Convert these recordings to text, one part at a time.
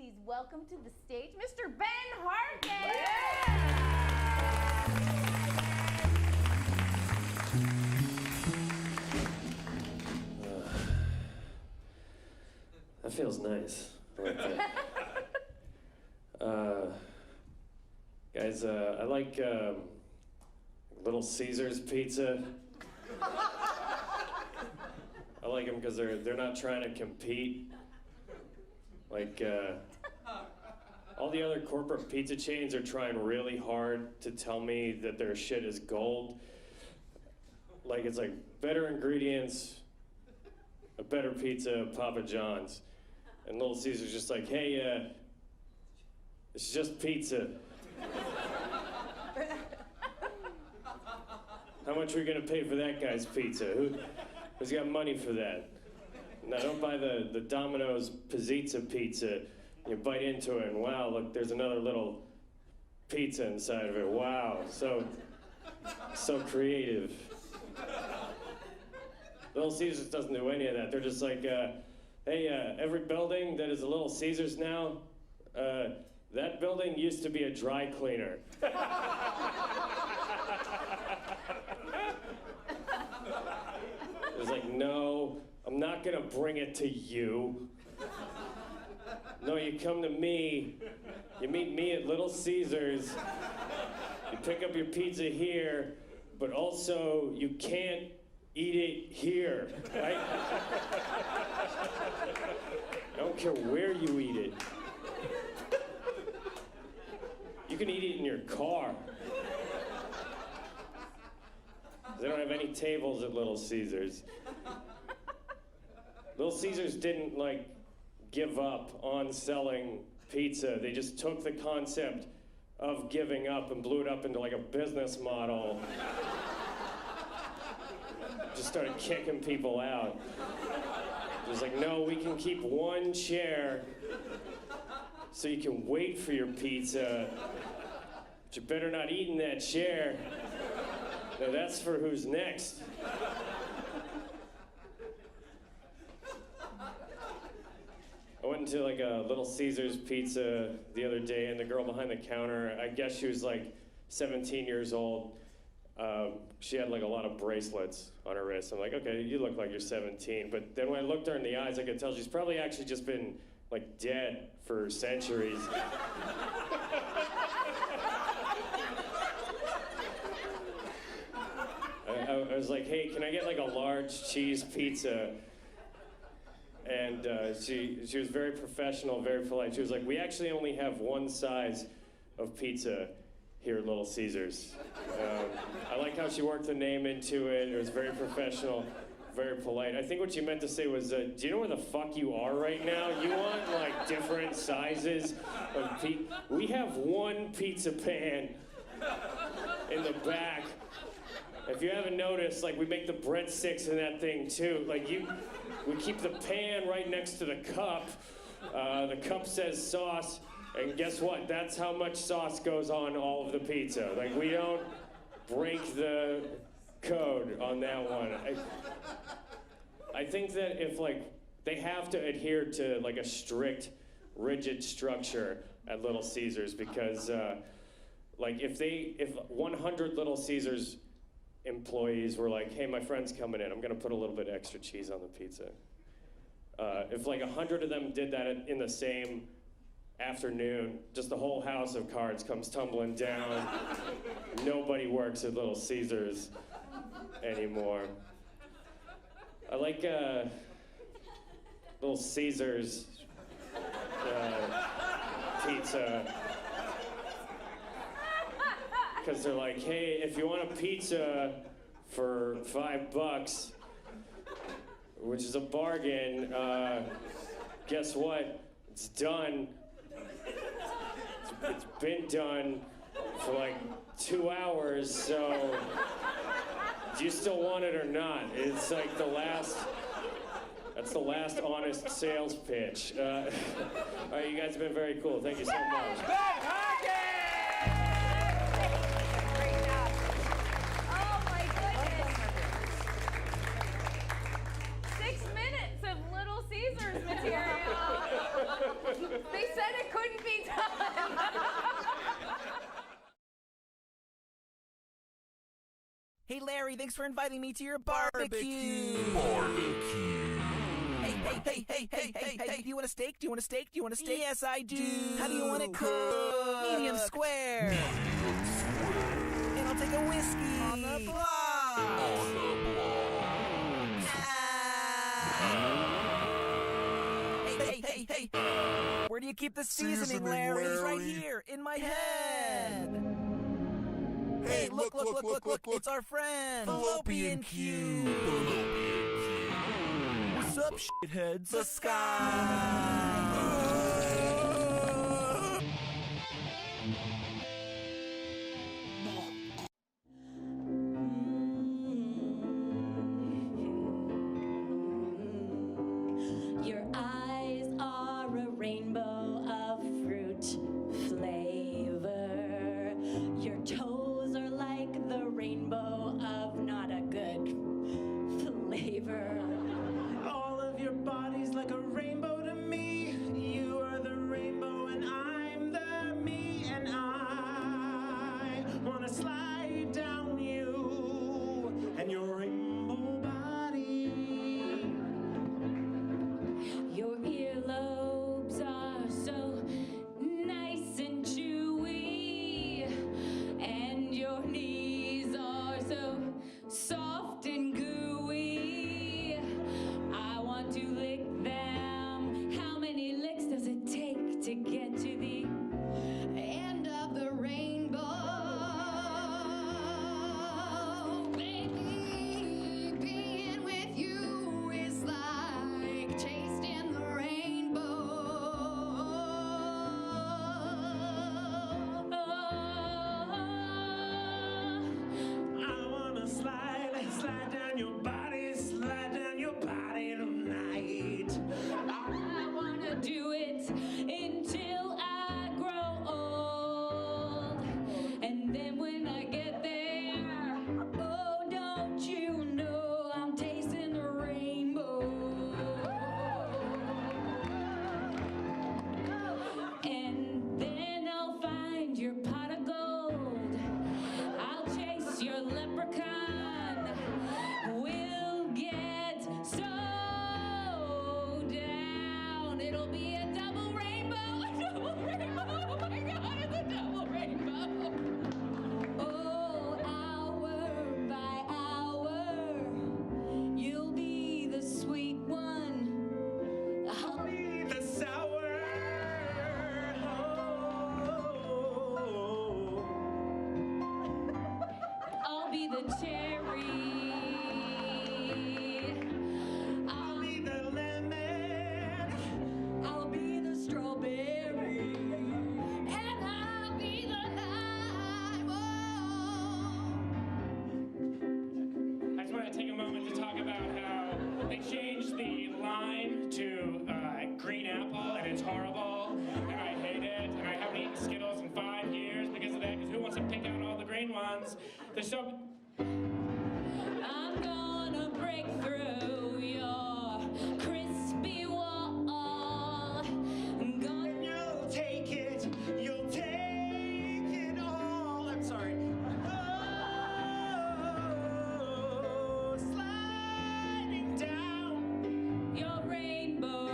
please welcome to the stage Mr. Ben Harkin. That feels nice. I like that. Guys, I like Little Caesars pizza. I like them because they're not trying to compete. Like, all the other corporate pizza chains are trying really hard to tell me that their shit is gold. Like, it's like better ingredients, a better pizza, Papa John's. And Little Caesar's just like, hey, it's just pizza. How much are we gonna pay for that guy's pizza? Who's got money for that? Now, don't buy the Domino's Pizza pizza. You bite into it and wow, look, there's another little pizza inside of it. Wow, so creative. Little Caesars doesn't do any of that. They're just like, hey, every building that is a Little Caesars now, that building used to be a dry cleaner. It's like, no, I'm not gonna bring it to you. No, you come to me, you meet me at Little Caesars, you pick up your pizza here, but also you can't eat it here, right? I don't care where you eat it. You can eat it in your car. They don't have any tables at Little Caesars. Little Caesars didn't, like, give up on selling pizza. They just took the concept of giving up and blew it up into, like, a business model. Just started kicking people out. It was like, no, we can keep one chair so you can wait for your pizza, but you better not eat in that chair. Now that's for who's next. I went into like a Little Caesars pizza the other day, and the girl behind the counter, I guess she was like 17 years old. She had like a lot of bracelets on her wrist. I'm like, okay, you look like you're 17. But then when I looked her in the eyes, I could tell she's probably actually just been like dead for centuries. I was like, hey, can I get like a large cheese pizza? And she was very professional, very polite. She was like, we actually only have one size of pizza here at Little Caesars. I like how she worked the name into it. It was very professional, very polite. I think what she meant to say was, do you know where the fuck you are right now? You want like different sizes of pizza? We have one pizza pan in the back. If you haven't noticed, like we make the breadsticks in that thing too. Like we keep the pan right next to the cup. The cup says sauce, and guess what? That's how much sauce goes on all of the pizza. Like we don't break the code on that one. I think that if like they have to adhere to like a strict, rigid structure at Little Caesars because like if 100 Little Caesars employees were like, hey, my friend's coming in, I'm gonna put a little bit extra cheese on the pizza. If like 100 of them did that in the same afternoon, just the whole house of cards comes tumbling down. Nobody works at Little Caesars anymore. I like Little Caesars pizza. Because they're like, hey, if you want a pizza for $5, which is a bargain, guess what? It's done. It's been done for like 2 hours, so do you still want it or not? It's like that's the last honest sales pitch. All right, you guys have been very cool. Thank you so much. Material. They said Hey, Larry, thanks for inviting me to your barbecue. Hey, do you want a steak? Do you want a steak? Do you want a steak? Yes, I do. How do you want it cooked? Medium square. And I'll take a whiskey. On the block. Hey. Where do you keep the seasoning, Larry? It's right here, in my head. Hey, look, it's our friend, Fallopian Cube. What's up, shitheads? The sky. Your eyes are a rainbow of fruit flavor. Your toes are like the rainbow of not a good flavor. All of your body's like a rainbow to me. You are the rainbow and I'm the me, and I wanna slide down you and your rainbow body. Your earlobes are so nice and chewy, and your knees are so soft and gooey. I want to lick them. How many licks does it take to get to the end of the rainbow? Baby, being with you is like tasting the rainbow. I wanna slide down your body tonight. I wanna do it until I grow old. And then when I get there, oh, don't you know I'm tasting the rainbow. And then I'll find your pot of gold. I'll chase your leprechaun. We'll get so down. It'll be a double rainbow. A double rainbow. Oh my God, it's a double rainbow. Oh, hour by hour, you'll be the sweet one. I'll be The sour. I'll be the cherry. I'll be the lemon. I'll be the strawberry. And I'll be the lime. Oh. I just want to take a moment to talk about how they changed the lime to green apple, and it's horrible, and I hate it, and I haven't eaten Skittles in 5 years because of that, because who wants to pick out all the green ones? There's so... I'm gonna break through your crispy wall. I'm gonna You'll take it all. I'm sorry. Oh, sliding down. your rainbow.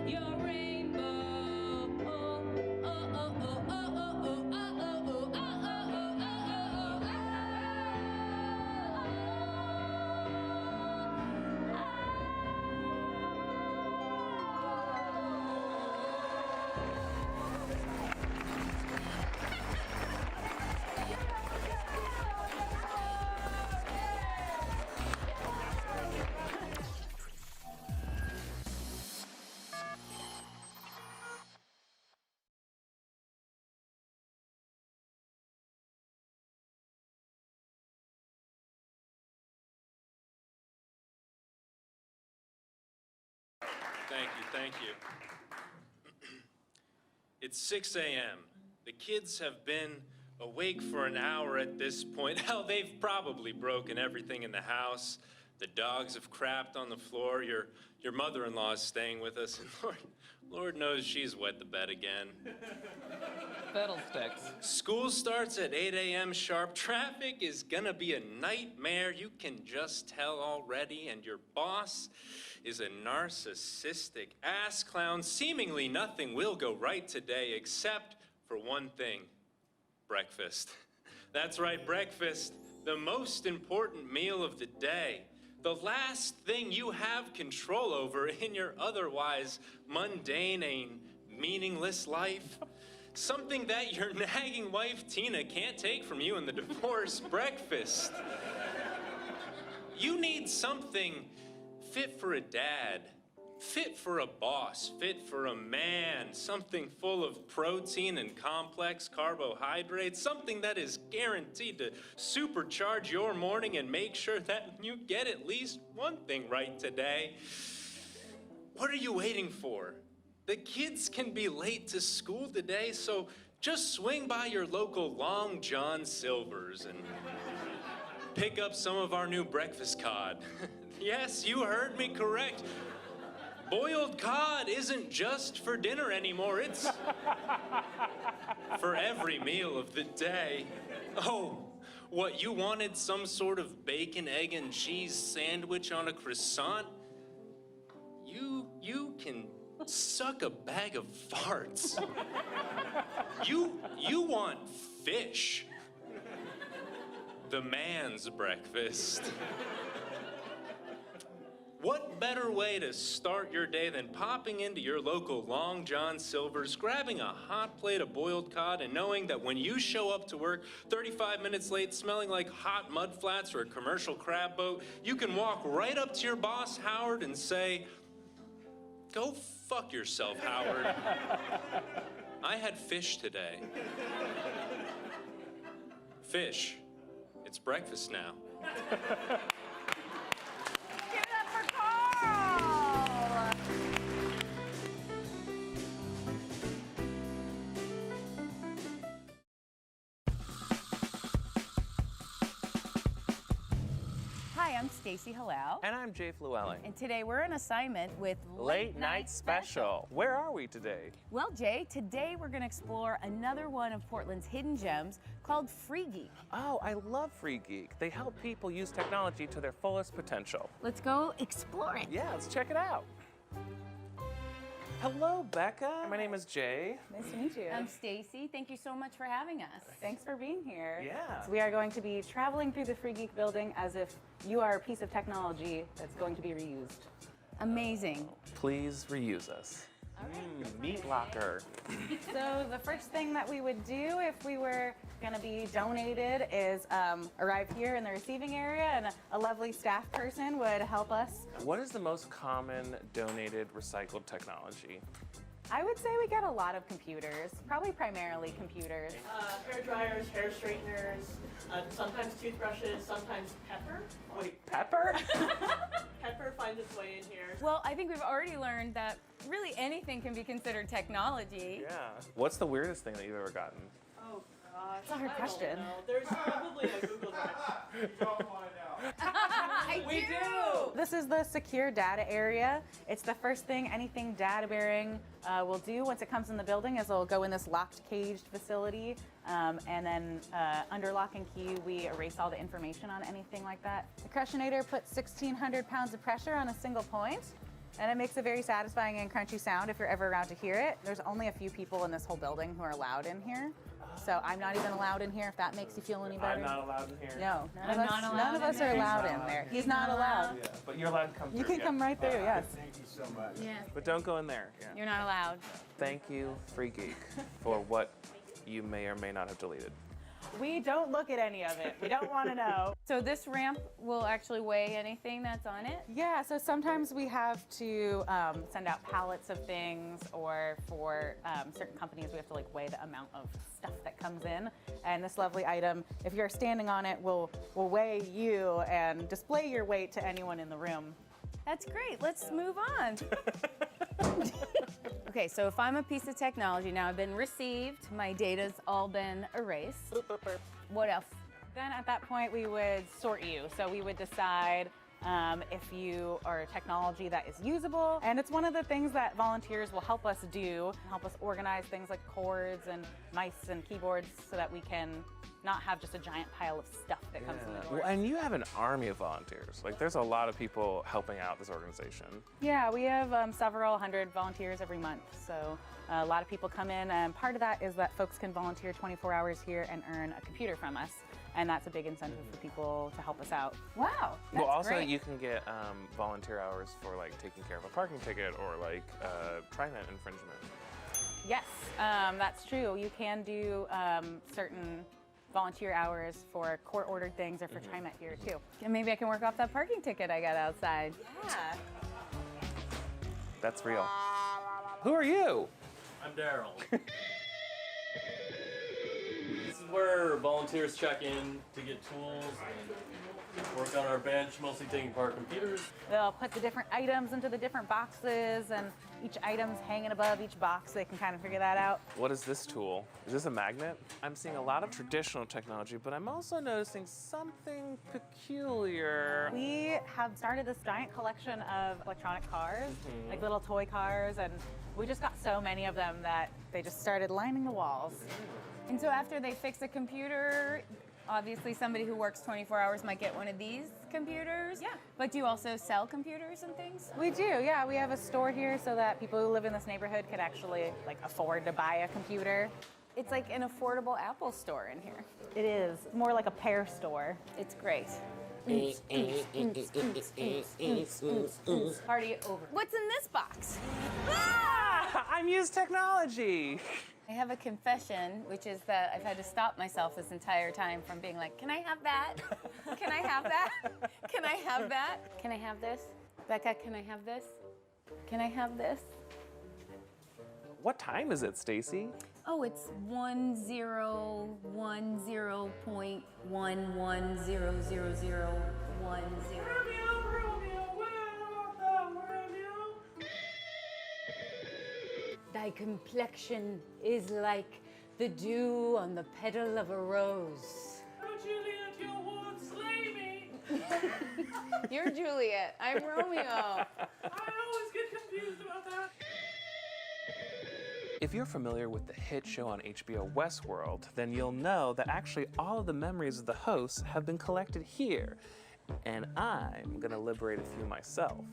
Your rainbow. Oh, oh, oh, oh, oh, oh, oh, oh, oh, oh, oh, Thank you. It's 6 a.m. The kids have been awake for an hour at this point. Hell, they've probably broken everything in the house. The dogs have crapped on the floor. Your mother-in-law is staying with us. And Lord knows she's wet the bed again. Fiddlesticks. School starts at 8 a.m. sharp. Traffic is gonna be a nightmare. You can just tell already. And your boss is a narcissistic ass clown. Seemingly nothing will go right today except for one thing: breakfast. That's right, breakfast. The most important meal of the day. The last thing you have control over in your otherwise mundane and meaningless life. Something that your nagging wife, Tina, can't take from you in the divorce. Breakfast. You need something fit for a dad, fit for a boss, fit for a man, something full of protein and complex carbohydrates, something that is guaranteed to supercharge your morning and make sure that you get at least one thing right today. What are you waiting for? The kids can be late to school today, so just swing by your local Long John Silver's and pick up some of our new breakfast cod. Yes, you heard me correct. Boiled cod isn't just for dinner anymore, it's for every meal of the day. Oh, what, you wanted some sort of bacon, egg, and cheese sandwich on a croissant? You can suck a bag of farts. You want fish. The man's breakfast. What better way to start your day than popping into your local Long John Silver's, grabbing a hot plate of boiled cod, and knowing that when you show up to work 35 minutes late, smelling like hot mud flats or a commercial crab boat, you can walk right up to your boss, Howard, and say, "Go fuck yourself, Howard. I had fish today." Fish. It's breakfast now. Give it up for Carl! Hi, I'm Stacy Halal. And I'm Jay Llewellyn. And today we're on assignment with Late Night Special. Where are we today? Well, Jay, today we're going to explore another one of Portland's hidden gems called Free Geek. Oh, I love Free Geek. They help people use technology to their fullest potential. Let's go explore it. Yeah, let's check it out. Hello, Becca. My name is Jay. Nice to meet you. I'm Stacy. Thank you so much for having us. Thanks for being here. Yeah. So we are going to be traveling through the Free Geek building as if you are a piece of technology that's going to be reused. Amazing. Please reuse us. Meat locker. So the first thing that we would do if we were going to be donated is arrive here in the receiving area, and a lovely staff person would help us. What is the most common donated recycled technology? I would say we get a lot of computers, probably primarily computers. Hair dryers, hair straighteners, sometimes toothbrushes, sometimes pepper. Wait, pepper? Pepper finds its way in here. Well, I think we've already learned that really anything can be considered technology. Yeah. What's the weirdest thing that you've ever gotten? Oh gosh, That's a hard question. I don't know. There's probably a Google Drive. We do! This is the secure data area. It's the first thing anything data bearing will do once it comes in the building, is it'll go in this locked caged facility, and then under lock and key we erase all the information on anything like that. The crushinator puts 1,600 pounds of pressure on a single point, and it makes a very satisfying and crunchy sound if you're ever around to hear it. There's only a few people in this whole building who are allowed in here. So I'm not even allowed in here, if that makes you feel any better. I'm not allowed in here. No, I'm none of us are allowed in there. He's not allowed. Yeah, but you're allowed to come through. You can yeah. come right through, yes. Thank you so much. Yes. But don't go in there. Yeah. You're not allowed. Thank you, Free Geek, for what you may or may not have deleted. We don't look at any of it. We don't want to know. So this ramp will actually weigh anything that's on it? Yeah, so sometimes we have to send out pallets of things, or for certain companies we have to like weigh the amount of stuff that comes in. And this lovely item, if you're standing on it, will weigh you and display your weight to anyone in the room. That's great. Let's move on. Okay, so if I'm a piece of technology, now I've been received, my data's all been erased. What else? Then at that point we would sort you. So we would decide if you are technology that is usable. And it's one of the things that volunteers will help us do, help us organize things like cords and mice and keyboards so that we can not have just a giant pile of stuff that comes in the door. Well, and you have an army of volunteers. Like, there's a lot of people helping out this organization. Yeah, we have several hundred volunteers every month. So a lot of people come in, and part of that is that folks can volunteer 24 hours here and earn a computer from us. And that's a big incentive for people to help us out. Wow, that's Well, also great. you can get volunteer hours for like taking care of a parking ticket or like TriNet infringement. Yes, that's true. You can do certain volunteer hours for court-ordered things or for TriNet here too. And maybe I can work off that parking ticket I got outside. Yeah. That's real. Who are you? I'm Daryl. This is where volunteers check in to get tools and work on our bench, mostly taking apart computers. They'll put the different items into the different boxes, and each item's hanging above each box. They can kind of figure that out. What is this tool? Is this a magnet? I'm seeing a lot of traditional technology, but I'm also noticing something peculiar. We have started this giant collection of electronic cars, like little toy cars, and we just got so many of them that they just started lining the walls. And so after they fix a computer, obviously somebody who works 24 hours might get one of these computers. Yeah. But do you also sell computers and things? We do, yeah. We have a store here so that people who live in this neighborhood could actually like afford to buy a computer. It's like an affordable Apple store in here. It is more like a Pear store. It's great. Party over. What's in this box? Ah, I'm used technology. I have a confession, which is that I've had to stop myself this entire time from being like, can I have that? Can I have that? Can I have that? Can I have this? Becca, can I have this? Can I have this? What time is it, Stacy? Oh, it's 1010.11000010. Thy complexion is like the dew on the petal of a rose. Oh, Juliet, you won't slay me. You're Juliet. I'm Romeo. I always get confused about that. If you're familiar with the hit show on HBO Westworld, then you'll know that actually all of the memories of the hosts have been collected here. And I'm gonna liberate a few myself.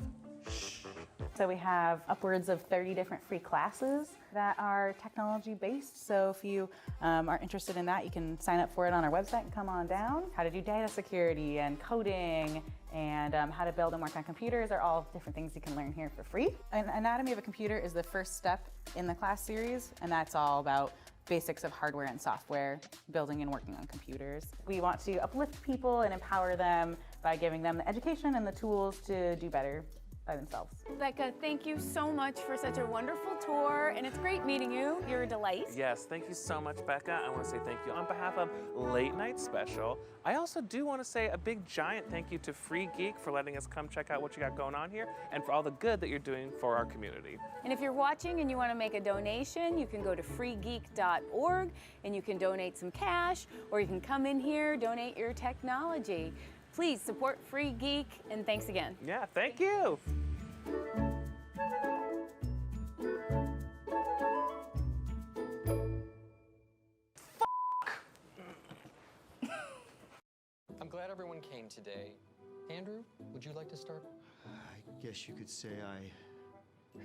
So we have upwards of 30 different free classes that are technology based. So if you are interested in that, you can sign up for it on our website and come on down. How to do data security and coding and how to build and work on computers are all different things you can learn here for free. An Anatomy of a Computer is the first step in the class series, and that's all about basics of hardware and software, building and working on computers. We want to uplift people and empower them by giving them the education and the tools to do better by themselves. Becca, thank you so much for such a wonderful tour, and it's great meeting you. You're a delight. Yes, thank you so much, Becca. I want to say thank you on behalf of Late Night Special. I also do want to say a big giant thank you to Free Geek for letting us come check out what you got going on here and for all the good that you're doing for our community. And if you're watching and you want to make a donation, you can go to freegeek.org and you can donate some cash, or you can come in here, donate your technology. Please support Free Geek, and thanks again. Yeah, thank you. I'm glad everyone came today. Andrew, would you like to start? I guess you could say I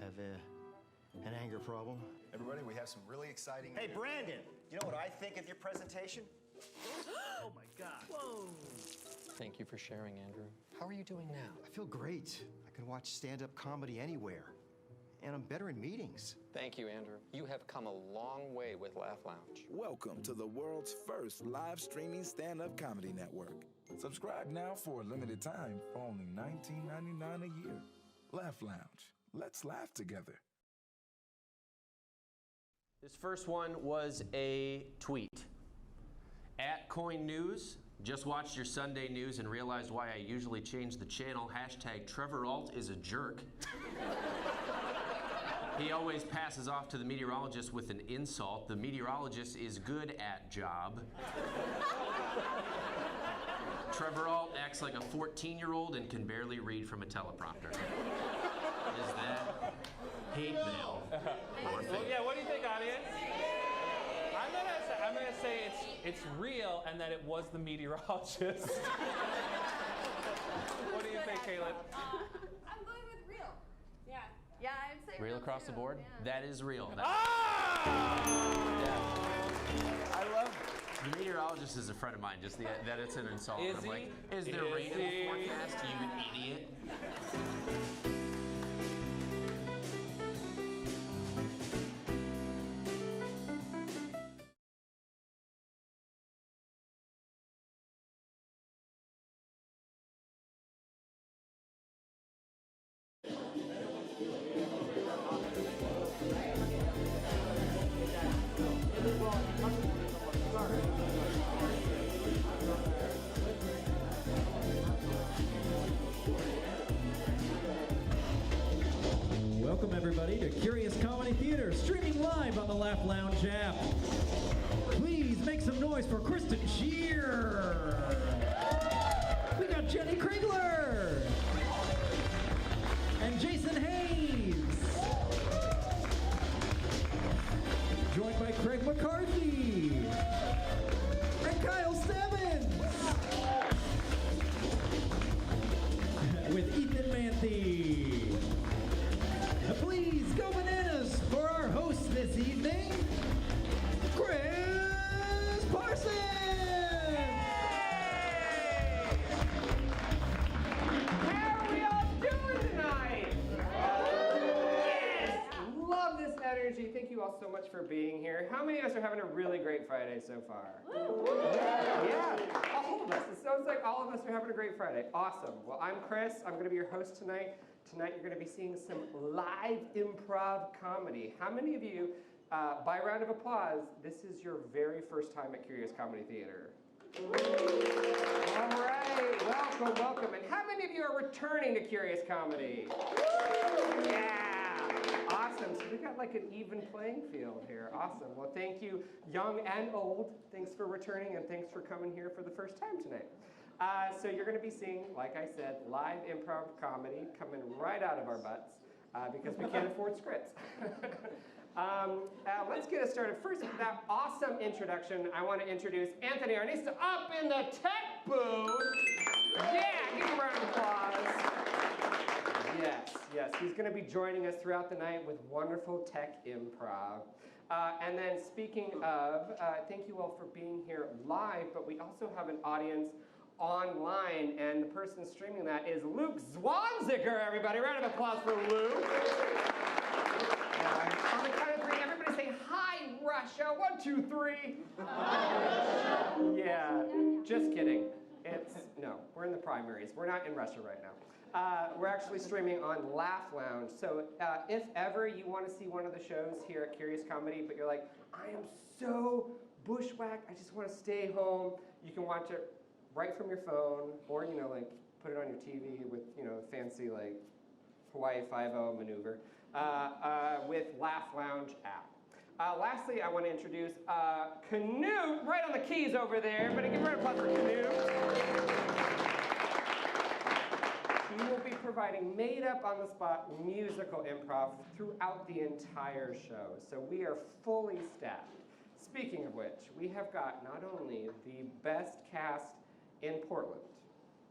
have an anger problem. Everybody, we have some really exciting... Hey, Brandon, you know what I think of your presentation? Oh my God. Whoa. Thank you for sharing, Andrew. How are you doing now? I feel great. I can watch stand-up comedy anywhere. And I'm better in meetings. Thank you, Andrew. You have come a long way with Laugh Lounge. Welcome to the world's first live streaming stand-up comedy network. Subscribe now for a limited time for only $19.99 a year. Laugh Lounge. Let's laugh together. This first one was a tweet. At Coin News, just watched your Sunday news and realized why I usually change the channel. Hashtag Trevor Alt is a jerk. He always passes off to the meteorologist with an insult. The meteorologist is good at job. Trevor Alt acts like a 14-year-old and can barely read from a teleprompter. Is that hate mail? Or Well, yeah, what do you think, audience? I'm gonna say it's real and that it was the meteorologist. What do you think, Caleb? I'm going with real. Yeah. Yeah, I'd say Real across the board? Yeah. That is real. Ah! Yeah. I love The meteorologist is a friend of mine, just that it's an insult. Is I'm he? like, is there Is rain in he? the forecast, you idiot? Welcome everybody to Curious Comedy Theater, streaming live on the Laugh Lounge app. Please make some noise for Kristen Schier. We got Jenny Criglar. And Jason Hayes. Joined by Craig McCarthy. And Kyle Stebbins. With Ethan Manthey. Please go bananas for our host this evening, Chris Parsons! How are we all doing tonight? Yes! Love this energy. Thank you all so much for being here. How many of us are having a really great Friday so far? Yeah, all of us. It sounds like all of us are having a great Friday. Awesome. Well, I'm Chris. I'm going to be your host tonight. Tonight you're going to be seeing some live improv comedy. How many of you, by round of applause, this is your very first time at Curious Comedy Theater? All right, welcome, welcome. And how many of you are returning to Curious Comedy? Yeah, awesome. So we've got like an even playing field here. Awesome. Well, thank you, young and old. Thanks for returning and thanks for coming here for the first time tonight. So you're going to be seeing, like I said, live improv comedy coming right out of our butts because we can't afford scripts. Let's get us started. First, with that awesome introduction, I want to introduce Anthony Arnista up in the tech booth. Yeah, give him a round of applause. Yes, yes, he's going to be joining us throughout the night with wonderful tech improv. And then speaking of, thank you all for being here live, but we also have an audience online, and the person streaming that is Luke Zwanziger, everybody. Round of applause for Luke. On the count of three, everybody say, hi, Russia. 1, 2, 3. Yeah, just kidding. No, we're in the primaries. We're not in Russia right now. We're actually streaming on Laugh Lounge. So if ever you want to see one of the shows here at Curious Comedy, but you're like, I am so bushwhacked, I just want to stay home, you can watch it right from your phone, or like put it on your TV with fancy like Hawaii 5-0 maneuver with Laugh Lounge app. Lastly, I want to introduce Canute right on the keys over there. Everybody give a round of applause for Canute. He will be providing made-up on-the-spot musical improv throughout the entire show. So we are fully staffed. Speaking of which, we have got not only the best cast in Portland,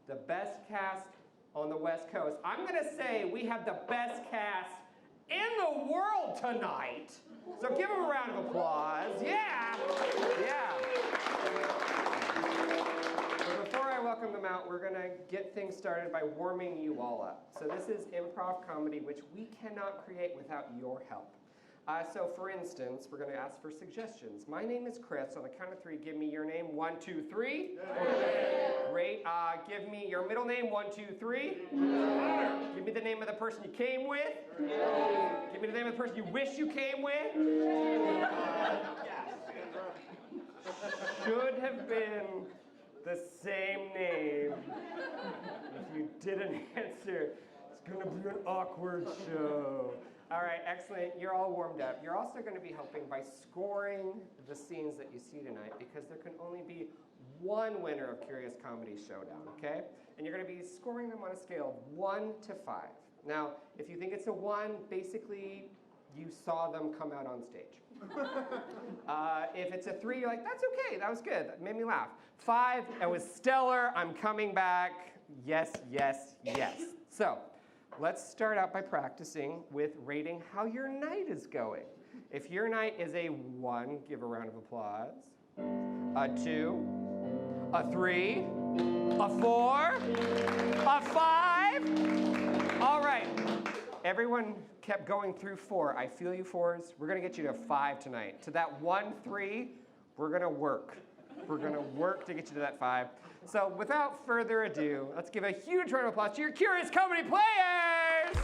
the best cast on the West Coast. I'm gonna say we have the best cast in the world tonight. So give them a round of applause. Yeah, yeah. But before I welcome them out, we're gonna get things started by warming you all up. So this is improv comedy, which we cannot create without your help. So for instance, we're going to ask for suggestions. My name is Chris. On the count of 3, give me your name. 1, 2, 3. Great. Give me your middle name. 1, 2, 3. Give me the name of the person you came with. Give me the name of the person you wish you came with. Should have been the same name. If you didn't answer, it's going to be an awkward show. All right, excellent. You're all warmed up. You're also going to be helping by scoring the scenes that you see tonight because there can only be one winner of Curious Comedy Showdown, okay? And you're going to be scoring them on a scale of 1 to 5. Now, if you think it's a 1, basically you saw them come out on stage. If it's a 3, you're like, that's okay, that was good, that made me laugh. 5, it was stellar, I'm coming back. Yes, yes, yes. So, let's start out by practicing with rating how your night is going. If your night is a 1, give a round of applause. A 2, a 3, a 4, a 5. All right, everyone kept going through 4. I feel you 4s. We're gonna get you to 5 tonight. To that 1, 3, we're gonna work. We're gonna work to get you to that 5. So without further ado, let's give a huge round of applause to your Curious Comedy players!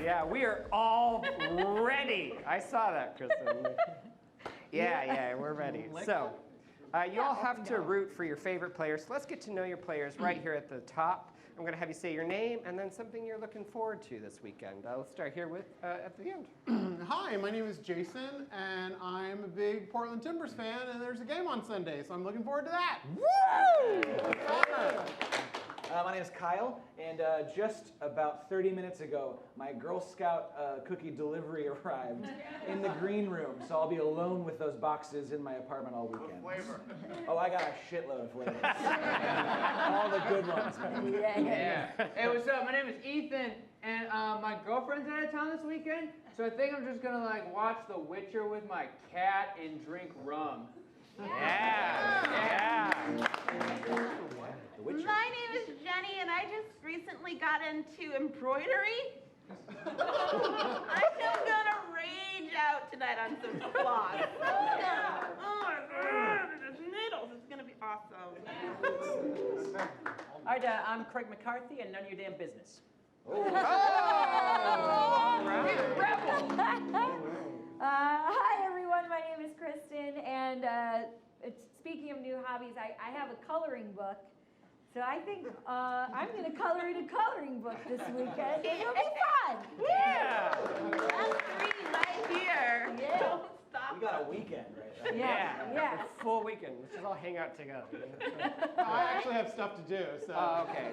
Yeah, we are all ready. I saw that, Kristen. Yeah, we're ready. So, you all have to root for your favorite players. So let's get to know your players right here at the top. I'm going to have you say your name and then something you're looking forward to this weekend. Let's start here with at the end. Hi, my name is Jason, and I'm a big Portland Timbers fan, and there's a game on Sunday, so I'm looking forward to that. Woo! My name is Kyle, and just about 30 minutes ago, my Girl Scout cookie delivery arrived in the green room, so I'll be alone with those boxes in my apartment all weekend. What flavor? Oh, I got a shitload of flavors. All the good ones. Yeah. Hey, what's up? My name is Ethan, and my girlfriend's out of town this weekend, so I think I'm just gonna watch The Witcher with my cat and drink rum. Yeah. My name is Jenny, and I just recently got into embroidery. I'm gonna rage out tonight on some applause. Oh my God, there's needles. It's gonna be awesome. All right, I'm Craig McCarthy, and none of your damn business. Hi, everyone. My name is Kristen, and speaking of new hobbies, I have a coloring book. So I think I'm going to color in a coloring book this weekend. It'll be fun. Yeah. That's 3 right here. Yeah. Don't stop. We got a weekend right now. Yeah. A full weekend. Let's just all hang out together. I actually have stuff to do, so. Okay.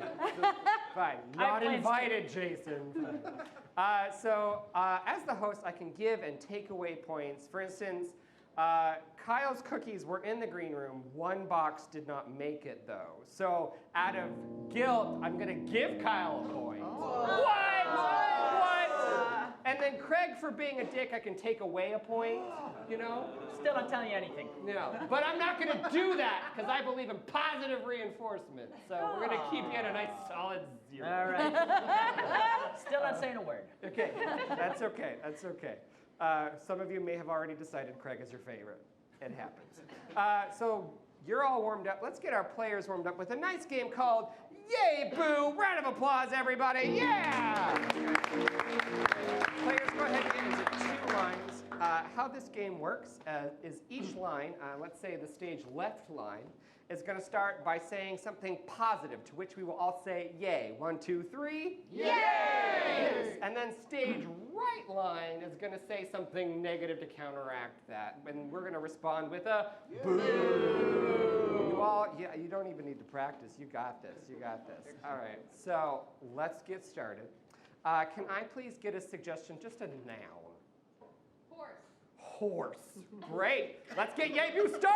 Fine. Not invited, Jason. So, as the host, I can give and take away points. For instance, Kyle's cookies were in the green room. 1 box did not make it, though. So, out of guilt, I'm going to give Kyle a point. Oh. What? And then Craig, for being a dick, I can take away a point, you know? Still not telling you anything. No. But I'm not going to do that, because I believe in positive reinforcement. So, we're going to keep you at a nice solid 0. All right. Still not saying a word. Okay. That's okay. That's okay. Some of you may have already decided Craig is your favorite. It happens. So you're all warmed up. Let's get our players warmed up with a nice game called Yay Boo! Round of applause, everybody! Yeah! Players, go ahead and get into 2 lines. How this game works is each line, let's say the stage left line, is going to start by saying something positive, to which we will all say yay. 1, 2, 3. Yay! Yes. And then stage right line is going to say something negative to counteract that. And we're going to respond with a boo. You all, you don't even need to practice. You got this. You got this. All right. So let's get started. Can I please get a suggestion? Just a noun. Horse. Great. Let's get Yay Boo started.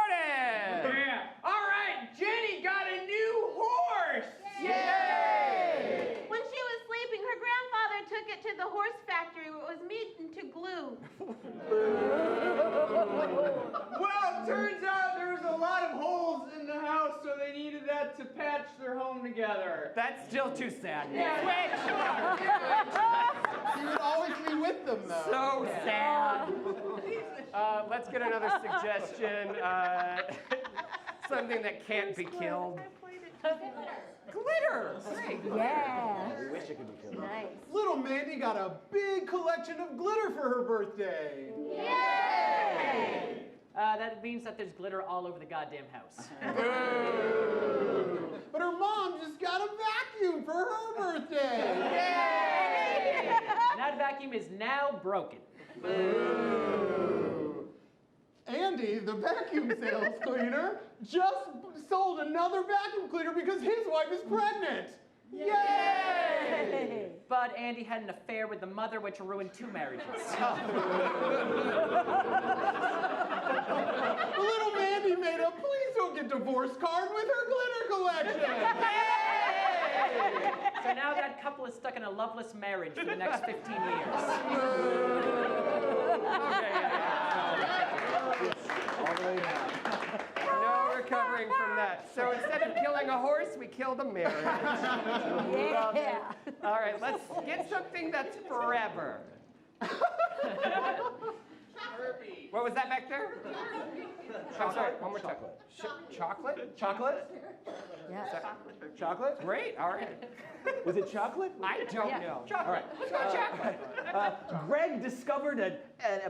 Yeah. All right, Jenny got a new horse. Yay! When she was sleeping, her grandfather took it to the horse factory where it was made into glue. Well, it turns out there was a lot of holes in the house, so they needed that to patch their home together. That's still too sad. You would always be with them, though. So sad. Let's get another suggestion. Something that can't be killed. Glitter. Great. Yeah. We wish it could be killed. Nice. Little Mandy got a big collection of glitter for her birthday. Yay! That means that there's glitter all over the goddamn house. But her mom just got a vacuum for her birthday. Yay! And that vacuum is now broken. Andy, the vacuum sales cleaner, just sold another vacuum cleaner because his wife is pregnant. Yay! But Andy had an affair with the mother, which ruined 2 marriages. Little Mandy made a please don't get divorced card with her glitter collection. So now that couple is stuck in a loveless marriage for the next 15 years. All the way down. No recovering from that. So instead of killing a horse, we killed a marriage. Yeah. All right, let's get something that's forever. What was that back there? I'm sorry, one more time. Chocolate? Chocolate? Yeah. Chocolate? Great, all right. Was it chocolate? I don't know. All right. Let's go chocolate. Greg discovered a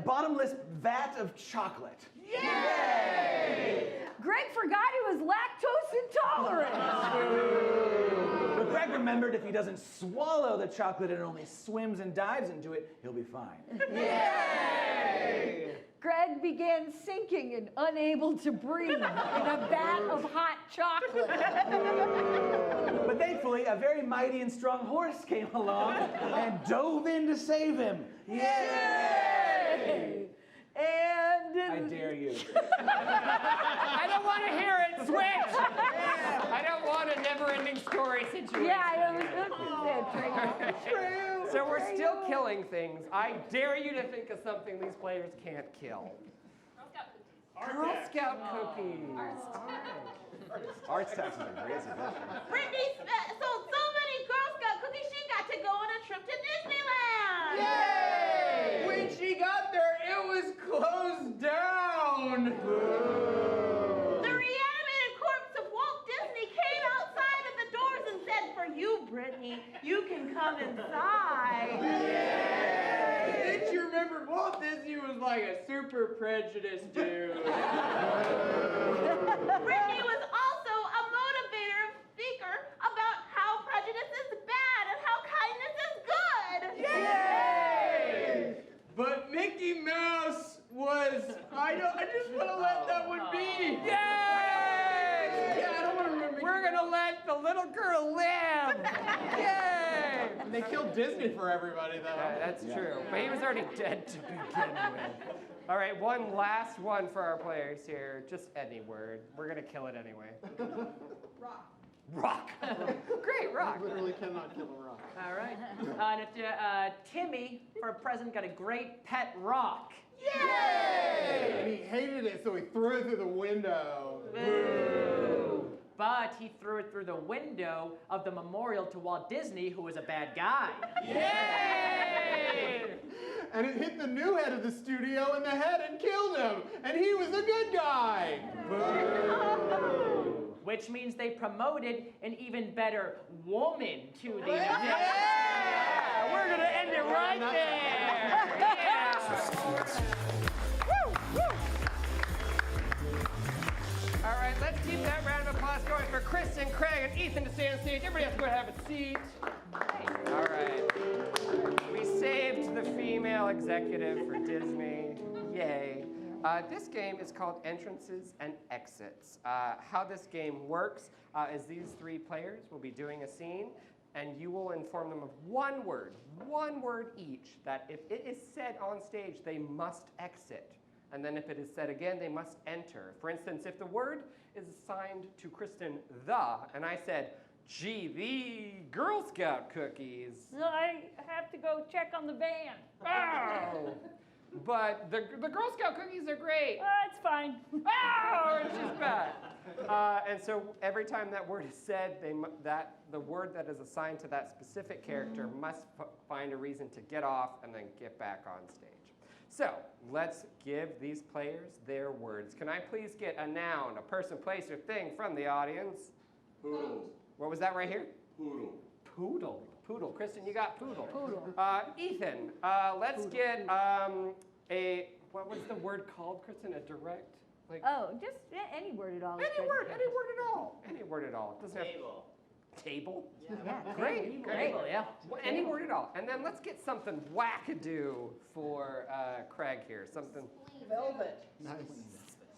bottomless vat of chocolate. Yay! Greg forgot he was lactose intolerant. But Greg remembered if he doesn't swallow the chocolate and only swims and dives into it, he'll be fine. Yay! Greg began sinking and unable to breathe in a vat of hot chocolate. But thankfully, a very mighty and strong horse came along and dove in to save him. Yay! And I dare you. I don't want to hear it. Switch. I don't want a never-ending story situation. Yeah, So we're still killing things. I dare you to think of something these players can't kill. Girl Scout cookies. Arts taxes are great suggestion. Brittany sold so many Girl Scout cookies, she got to go on a trip to Disneyland. Yay! When she got there, it was closed down. The reanimated corpse of Walt Disney came outside of the doors and said, "For you, Brittany, you can come inside." Yay! Did you remember Walt Disney was like a super prejudiced dude? Brittany was also a motivator speaker about how prejudice is bad and how kindness is good. Yay! But Mickey Mouse was, I just want to let that one be. Yay! Yeah, I don't want to remember. We're going to let the little girl live. Yay! They killed Disney for everybody, though. That's true. But he was already dead to begin with. All right, one last one for our players here. Just any word. We're going to kill it anyway. Rock. Great, rock. You literally cannot kill a rock. All right. And if Timmy, for a present, got a great pet rock. Yay! And he hated it, so he threw it through the window. Boo! But he threw it through the window of the memorial to Walt Disney, who was a bad guy. Yay! And it hit the new head of the studio in the head and killed him. And he was a good guy. Boo! Which means they promoted an even better woman to the Yeah! We're going to end it right there. Yeah! Woo! Woo! All right, let's keep that round of applause going for Kristen, Craig, and Ethan to stay on stage. Everybody has to go have a seat. All right. We saved the female executive for Disney. Yay. This game is called Entrances and Exits. How this game works is these 3 players will be doing a scene, and you will inform them of one word each, that if it is said on stage, they must exit. And then if it is said again, they must enter. For instance, if the word is assigned to Kristen, and I said, gee, the Girl Scout cookies. No, I have to go check on the van. Oh. But the Girl Scout cookies are great. It's fine. Oh, it's just bad. And so every time that word is said, the word that is assigned to that specific character must find a reason to get off and then get back on stage. So let's give these players their words. Can I please get a noun, a person, place, or thing from the audience? Poodle. What was that right here? Poodle. Poodle. Poodle. Kristen, you got poodle. Poodle. Ethan, let's get a what was the word called, Kristen? A direct? Like, Oh, just any word at all. is any good. word at all. Any word at all. It doesn't Table. have table? Yeah, Great. Table, yeah. Well, any word at all. And then let's get something wackadoo for Craig here. Something. Velvet. Nice.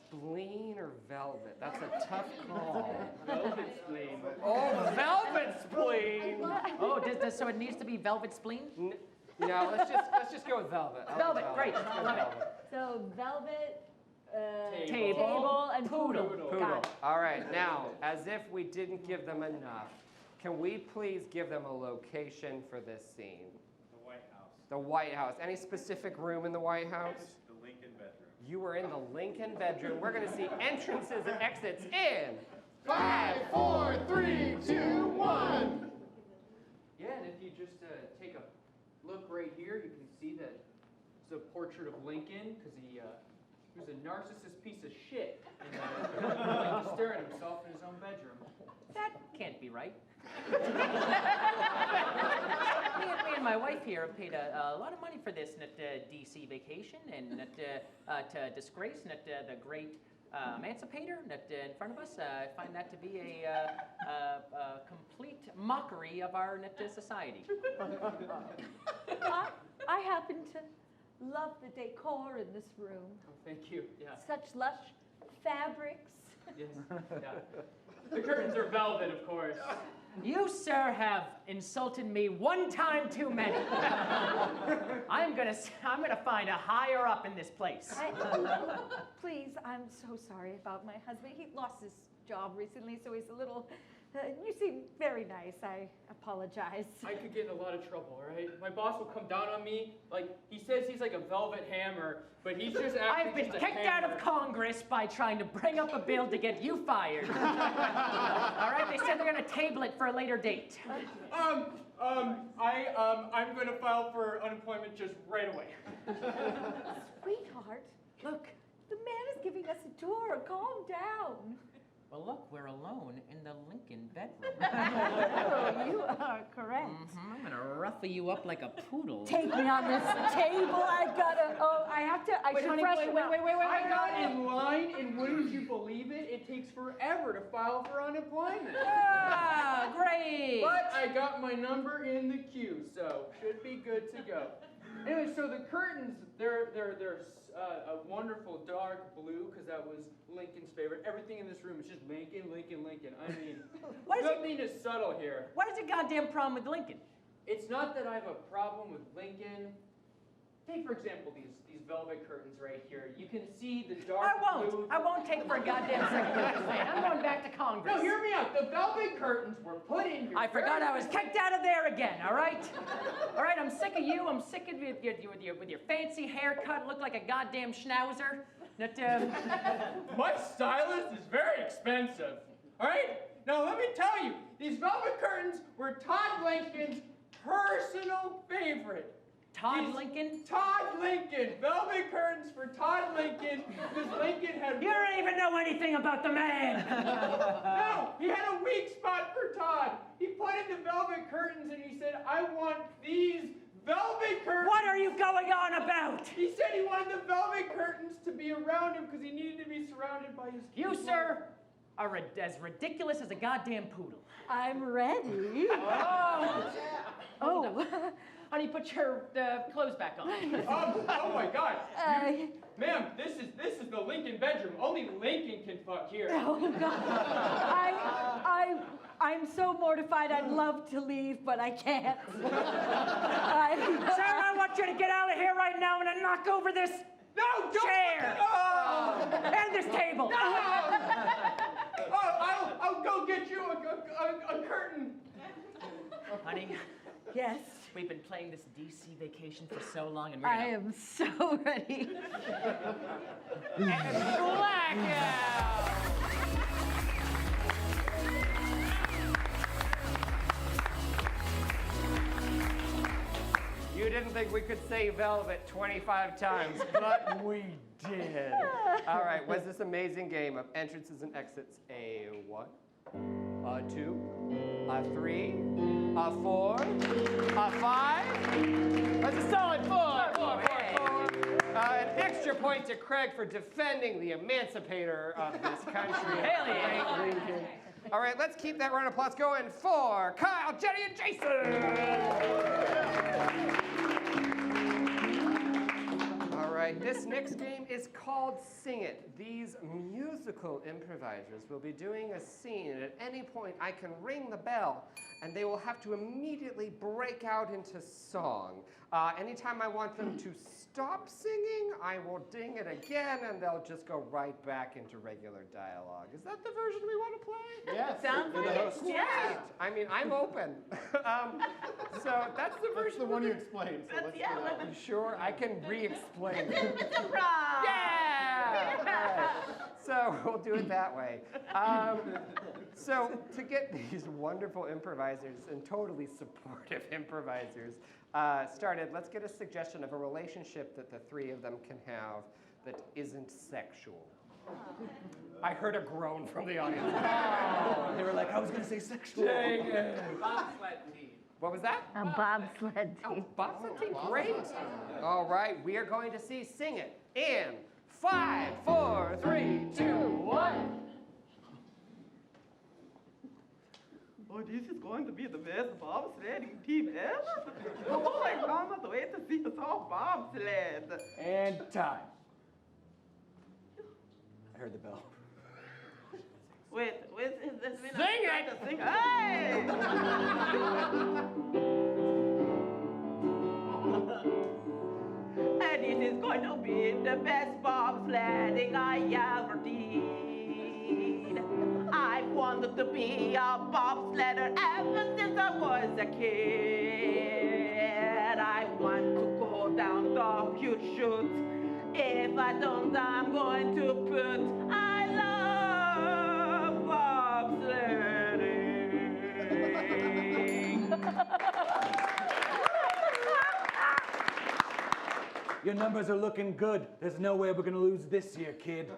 Spleen or velvet? That's a tough call. Velvet spleen. Oh, velvet spleen. Oh, so it needs to be velvet spleen? No, let's just go with velvet. I like Velvet, great. Let's go with Love it. velvet. So velvet, Table. and poodle. Got Poodle. it. All right, now, as if we didn't give them enough, can we please give them a location for this scene? The White House. The White House. Any specific room in the White House? The Lincoln bedroom. You were in the Lincoln bedroom. We're going to see entrances and exits in 5, 4, 3, 2, 1. Yeah, and if you just take a look right here, you can see that it's a portrait of Lincoln because he was a narcissist piece of shit and liked to stare at himself in his own bedroom. That can't be right. me and my wife here have paid a lot of money for this DC vacation and to disgrace the great emancipator in front of us. I find that to be a complete mockery of our society. I happen to love the decor in this room. Oh, thank you. Yeah. Such lush fabrics. Yes. Yeah. The curtains are velvet, of course. You, sir, have insulted me one time too many. I'm gonna find a higher up in this place. Please, I'm so sorry about my husband. He lost his job recently, so he's a little. You seem very nice. I apologize. I could get in a lot of trouble, all right? My boss will come down on me. Like, he says he's like a velvet hammer, but he's just actually I've been just a kicked out of hammer. Congress by trying to bring up a bill to get you fired. All right, they said they're gonna table it for a later date. I'm gonna file for unemployment just right away. Sweetheart, look, the man is giving us a tour. Calm down. Well, look, we're alone in the Lincoln bedroom. Oh, you are correct. I'm gonna ruffle you up like a poodle. Take me on this table. I gotta. Oh, I have to. I should freshen up. I got in line, and wouldn't you believe it? It takes forever to file for unemployment. Ah, great. But I got my number in the queue, so should be good to go. Anyway, so the curtains, they're a wonderful dark blue, because that was Lincoln's favorite. Everything in this room is just Lincoln, Lincoln, Lincoln. I mean, nothing is subtle here. What is your goddamn problem with Lincoln? It's not that I have a problem with Lincoln. Take, for example, these velvet curtains right here. You can see the dark blue. I won't take for a goddamn second what you're saying. I'm going back to Congress. No, hear me out. The velvet curtains were put in here. I forgot I was kicked out of there again, all right? All right, I'm sick of you. I'm sick of with your fancy haircut. Look like a goddamn schnauzer. My stylist is very expensive. All right? Now, let me tell you, these velvet curtains were Todd Lincoln's personal favorite. Todd Lincoln? Todd Lincoln. Velvet curtains for Todd Lincoln, because Lincoln had... You don't even know anything about the man. No, he had a weak spot for Todd. He put in the velvet curtains and he said, I want these velvet curtains. What are you going on about? He said he wanted the velvet curtains to be around him because he needed to be surrounded by his You, people. sir, are as ridiculous as a goddamn poodle. I'm ready. Oh. Honey, put your clothes back on. Oh my God. Ma'am, this is the Lincoln bedroom. Only Lincoln can fuck here. Oh God. I'm so mortified. I'd love to leave, but I can't. Sir, I want you to get out of here right now and then knock over this chair. And this table. I'll go get you a curtain. Honey. Yes. We've been playing this DC vacation for so long, and I am so ready. Blackout! You didn't think we could say velvet 25 times, but we did. All right, was this amazing game of entrances and exits a 1, a 2, a 3, a 4, a 5? That's a solid 4. An extra extra point to Craig for defending the emancipator of this country. Hell yeah. Great Lincoln. All right, let's keep that round of applause going for Kyle, Jenny, and Jason. All right, this next game is called Sing It. These musical improvisers will be doing a scene, and at any point I can ring the bell, and they will have to immediately break out into song. Anytime I want them to stop singing, I will ding it again, and they'll just go right back into regular dialogue. Is that the version we want to play? Yes. Sounds like it. Yeah. I mean, I'm open. So that's the version. That's the one you explained. So let's do that one. You sure? I can re-explain it. It's improv. Yeah! All right. So we'll do it that way. So to get these wonderful improvisers and totally supportive improvisers started, let's get a suggestion of a relationship that the three of them can have that isn't sexual. I heard a groan from the audience. They were like, I was going to say sexual. Dang it. Bobsled team. What was that? A bobsled Oh, team. bobsled team, great. All right, we are going to see Sing It in 5, 4, 3, 2, 1. Oh, this is going to be the best bobsledding team ever. Oh, I cannot wait to see us all bobsled. And time. I heard the bell. Wait, is this Sing it! Sing. Hey! And it is going to be the best bobsledding I ever did. I wanted to be a bobsledder ever since I was a kid. I want to go down the huge chute. If I don't, I'm going to put I love bobsledding. Your numbers are looking good. There's no way we're going to lose this year, kid.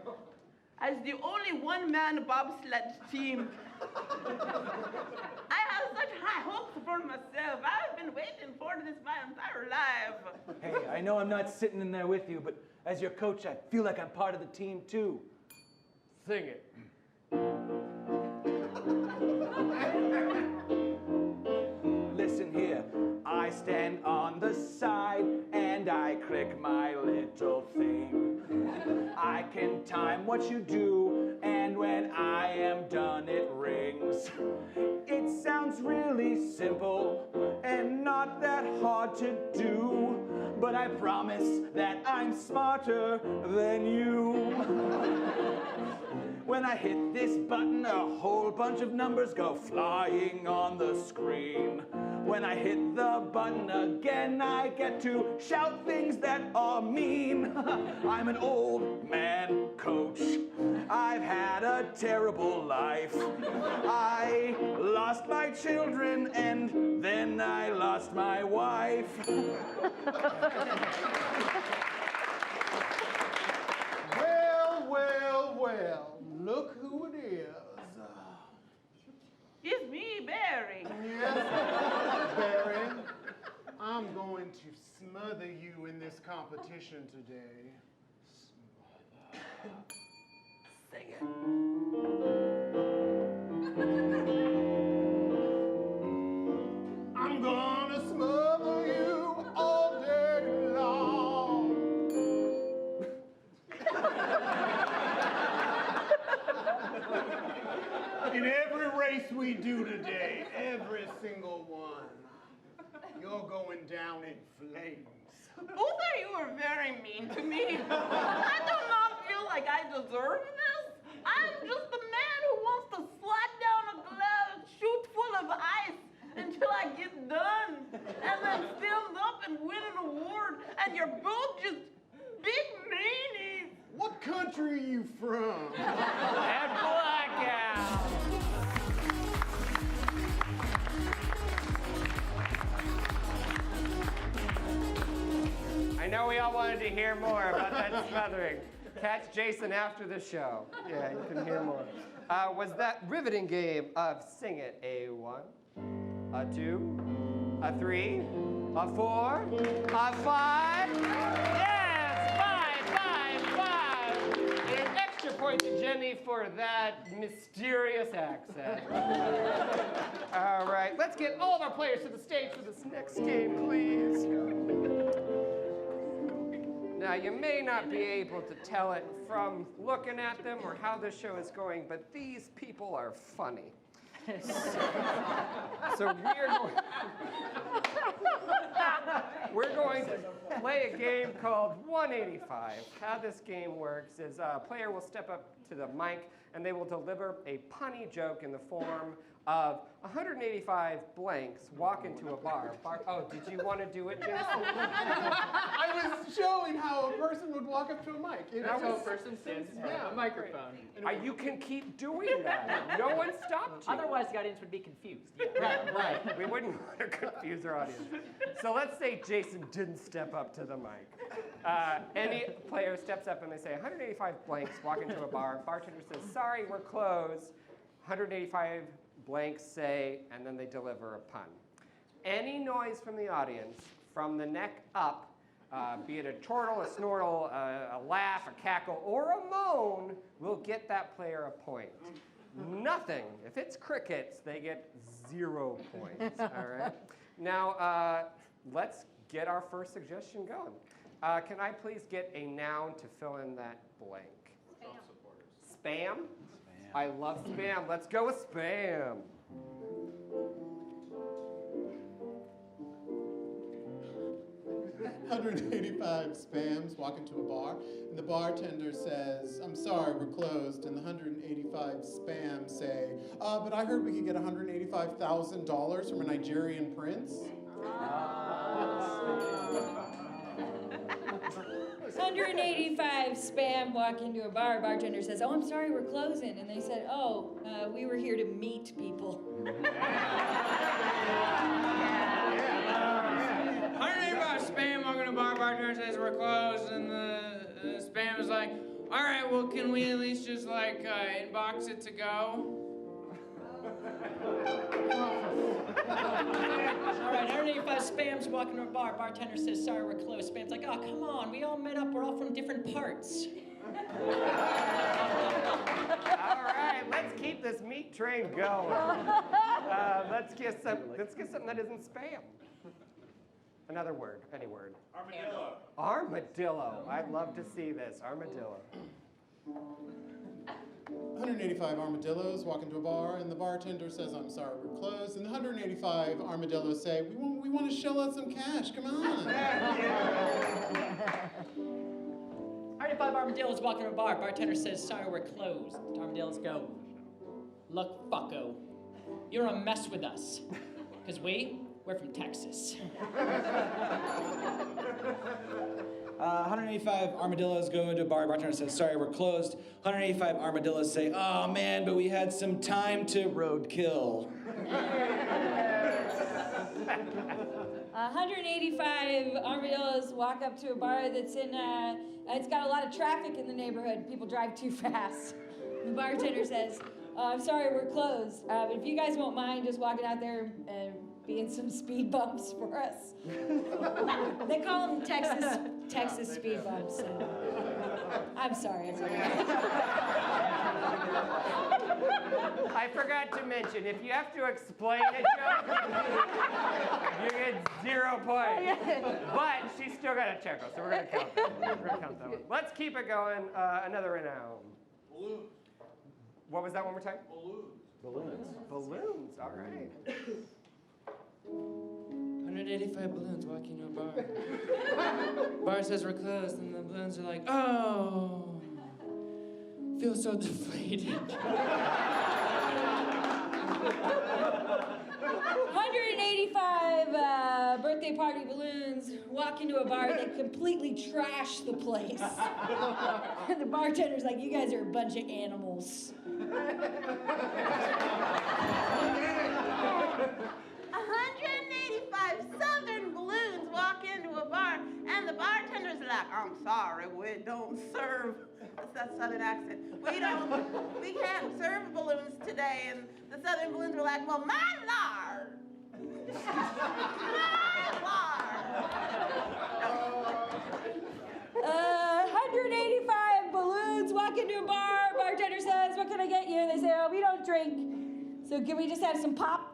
As the only one-man bobsled team, I have such high hopes for myself. I've been waiting for this my entire life. Hey, I know I'm not sitting in there with you, but as your coach, I feel like I'm part of the team, too. Sing it. Listen here, I stand on the side and I click my little thing. I can time what you do, and when I am done, it rings. It sounds really simple and not that hard to do, but I promise that I'm smarter than you. When I hit this button, a whole bunch of numbers go flying on the screen. When I hit the button again, I get to shout things that are mean. I'm an old man coach. I've had a terrible life. I lost my children and then I lost my wife. Well, look who it is. It's me, Barry. Yes, Barry. I'm going to smother you in this competition today. Sing it. I'm gonna smother you all day long. In every race we do today, every single one, you're going down in flames. Both of you are very mean to me. I do not feel like I deserve this. I'm just a man who wants to slide down a chute full of ice until I get done, and then stand up and win an award, and you're both just big meanies. What country are you from? And blackout. I know we all wanted to hear more about that smothering. Catch Jason after the show. Yeah, you can hear more. Was that riveting game of Sing It a 1, a 2, a 3, a 4, a 5? Yes, 5, 5, point to Jenny for that mysterious accent. All right, let's get all of our players to the stage for this next game, please. Now, you may not be able to tell it from looking at them or how the show is going, but these people are funny. So we're going to play a game called 185. How this game works is a player will step up to the mic and they will deliver a punny joke in the form of 185 blanks walk into a bar. Oh, did you want to do it, Jason? I was showing how a person would walk up to a mic. That's how a person stands in front of a microphone. You can keep doing that. No one stopped you. Otherwise, the audience would be confused. Right. We wouldn't want to confuse our audience. So let's say Jason didn't step up to the mic. Any player steps up and they say 185 blanks, walk into a bar. Bartender says, sorry, we're closed. 185 blanks say, and then they deliver a pun. Any noise from the audience, from the neck up, be it a chortle, a snortle, a laugh, a cackle, or a moan, will get that player a point. Nothing. If it's crickets, they get 0 points. All right. Now, let's get our first suggestion going. Can I please get a noun to fill in that blank? Spam. I love spam. Let's go with spam. $185 spams walk into a bar, and the bartender says, I'm sorry, we're closed. And the 185 spams say, but I heard we could get $185,000 from a Nigerian prince. 185 spam walk into a bar. Bartender says, oh, I'm sorry, we're closing. And they said, oh, we were here to meet people. 185 spam walking to a bar. Bartender says we're closed, and the spam is like, all right, well, can we at least just like inbox it to go? All right, 185 spams walking to a bar. Bartender says, sorry, we're closed. Spam's like, oh, come on, we all met up. We're all from different parts. All right, let's keep this meat train going. Let's get something that isn't spam. Another word, any word. Armadillo. Armadillo. I'd love to see this. Armadillo. 185 armadillos walk into a bar, and the bartender says, I'm sorry, we're closed. And the 185 armadillos say, we want to shell out some cash, come on. 185 armadillos walking to a bar. Bartender says, sorry, we're closed. Armadillos go, look, fucko, you don't mess with us, because we're from Texas. 185 armadillos go into a bar. Bartender says, sorry, we're closed. 185 armadillos say, oh man, but we had some time to roadkill. 185 armadillos walk up to a bar that's in, it's got a lot of traffic in the neighborhood. People drive too fast. The bartender says, I'm sorry, we're closed. But if you guys won't mind just walking out there and being some speed bumps for us. They call them Texas speed bumps. So. I'm sorry. I forgot to mention, if you have to explain a joke, you get 0 points. But she's still got a chuckle, so we're going to count that. One. Let's keep it going. Another renown. Balloons. What was that one more time? Balloons. Balloons, all right. 185 balloons walking into a bar. Bar says we're closed, and the balloons are like, oh, feel so deflated. 185 birthday party balloons walk into a bar that completely trash the place. And the bartender's like, you guys are a bunch of animals. 185 southern balloons walk into a bar, and the bartender's like, I'm sorry, we don't serve. That's that southern accent. We can't serve balloons today. And the southern balloons were like, well, my lord. My lord. 185 balloons walk walk into a bar, bartender says, what can I get you? And they say, oh, we don't drink. So can we just have some pop?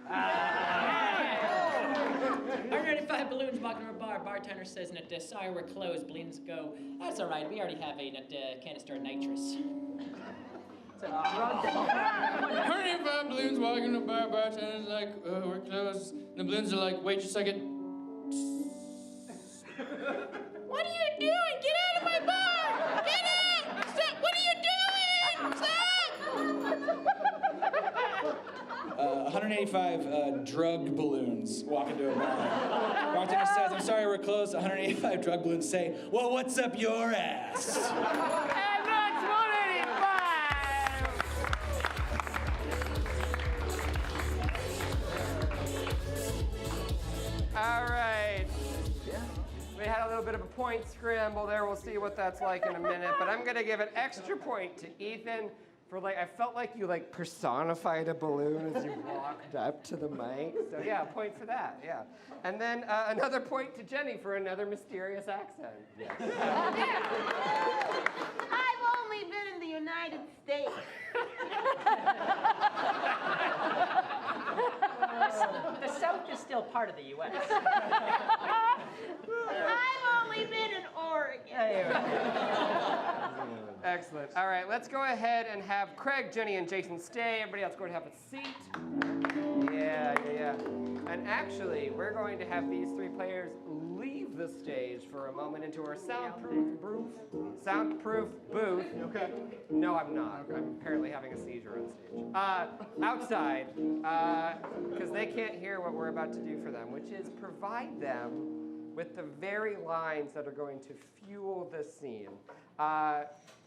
195 balloons walking to a bar. Bartender says, sorry, we're closed. Balloons go, that's all right. We already have a canister of nitrous. 105 balloons walking to a bar. Bartender's like, we're closed. And the balloons are like, wait just a second. What are you doing? Get out of my bar! Get out! Stop! What are you doing? Stop! 185 drug balloons walk into a bar. Bartender says, I'm sorry, we're closed. 185 drug balloons say, well, what's up your ass? And that's 185! All right. We had a little bit of a point scramble there. We'll see what that's like in a minute. But I'm gonna give an extra point to Ethan for I felt like you personified a balloon as you walked up to the mic. So yeah, a point for that, yeah. And then another point to Jenny for another mysterious accent. Yes. I've only been in the United States. The South is still part of the U.S. I've only been in Oregon. Excellent. All right, let's go ahead and have Craig, Jenny, and Jason stay. Everybody else go and have a seat. Yeah. And actually, we're going to have these three players leave the stage for a moment into our soundproof booth. Okay. No, I'm not. Okay. I'm apparently having a seizure on stage. Outside, because they can't hear what we're about to do for them, which is provide them with the very lines that are going to fuel the scene.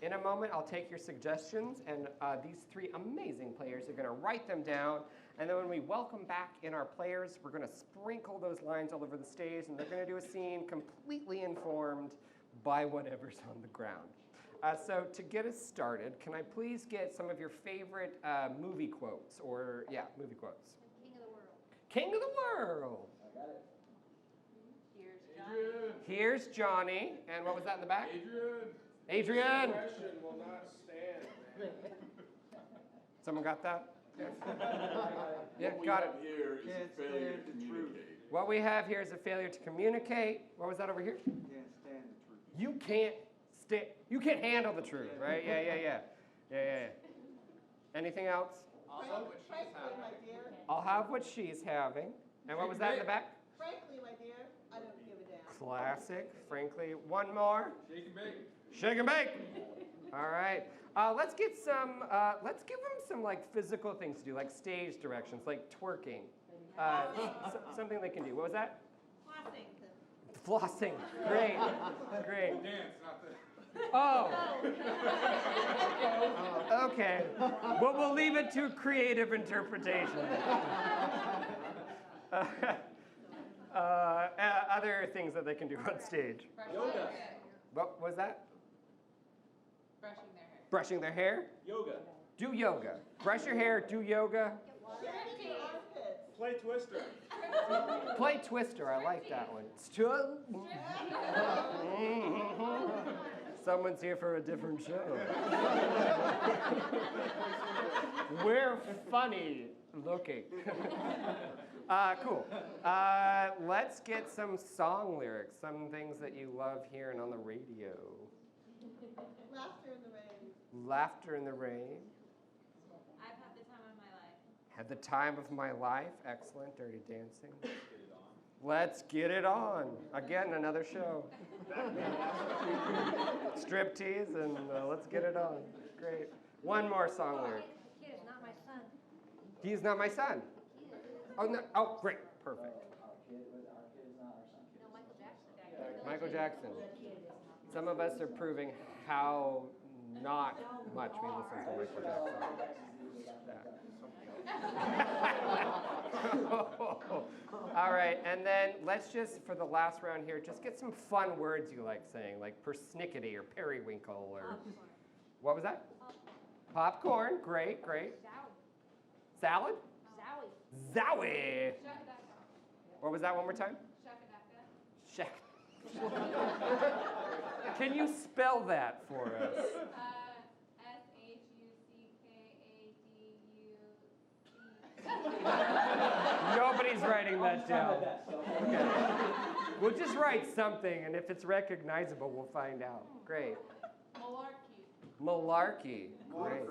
In a moment, I'll take your suggestions, and these three amazing players are gonna write them down, and then when we welcome back in our players, we're gonna sprinkle those lines all over the stage, and they're gonna do a scene completely informed by whatever's on the ground. So to get us started, can I please get some of your favorite movie quotes, or movie quotes? King of the World. I got it. Here's Johnny. And what was that in the back? Adrian. Discretion will not stand. Someone got that? Yeah, What got it. we have here is a failure to communicate. What we have here is a failure to communicate. What was that over here? Can't stand the truth. You can't handle the truth, right? Yeah. Anything else? I'll have what she's having. And what was that in the back? Frankly, my dear, I don't give a damn. Classic, frankly. One more. Shake and bake. Shake and bake. All right. Let's give them some physical things to do, like stage directions, like twerking. Something they can do. What was that? Flossing. Great. Dance, not the... Oh. Okay. Well, we'll leave it to creative interpretation. Other things that they can do on stage. Yoga. What was that? Brushing their hair. Yoga. Do yoga. Brush your hair, do yoga. Play Twister. Play Twister, I like that one. Someone's here for a different show. We're funny looking. Cool. Let's get some song lyrics, some things that you love hearing on the radio. Laughter in the rain. Laughter in the rain. I've had the time of my life. Had the time of my life. Excellent. Dirty Dancing. Let's get it on. Again, another show. Striptease and let's get it on. Great. One more song lyric. He is not my son. He's not my son. Oh, no. Oh, great. Perfect. No, Michael Jackson. Michael Jackson. Some of us are proving how not much we listen to Michael Jackson. All right, and then let's just, for the last round here, just get some fun words you like saying, like persnickety or periwinkle or... What was that? Popcorn. Great. Salad? Zowie. What was that one more time? Can you spell that for us? Johnny's writing that down. Okay. We'll just write something, and if it's recognizable, we'll find out. Great. Malarkey. Great.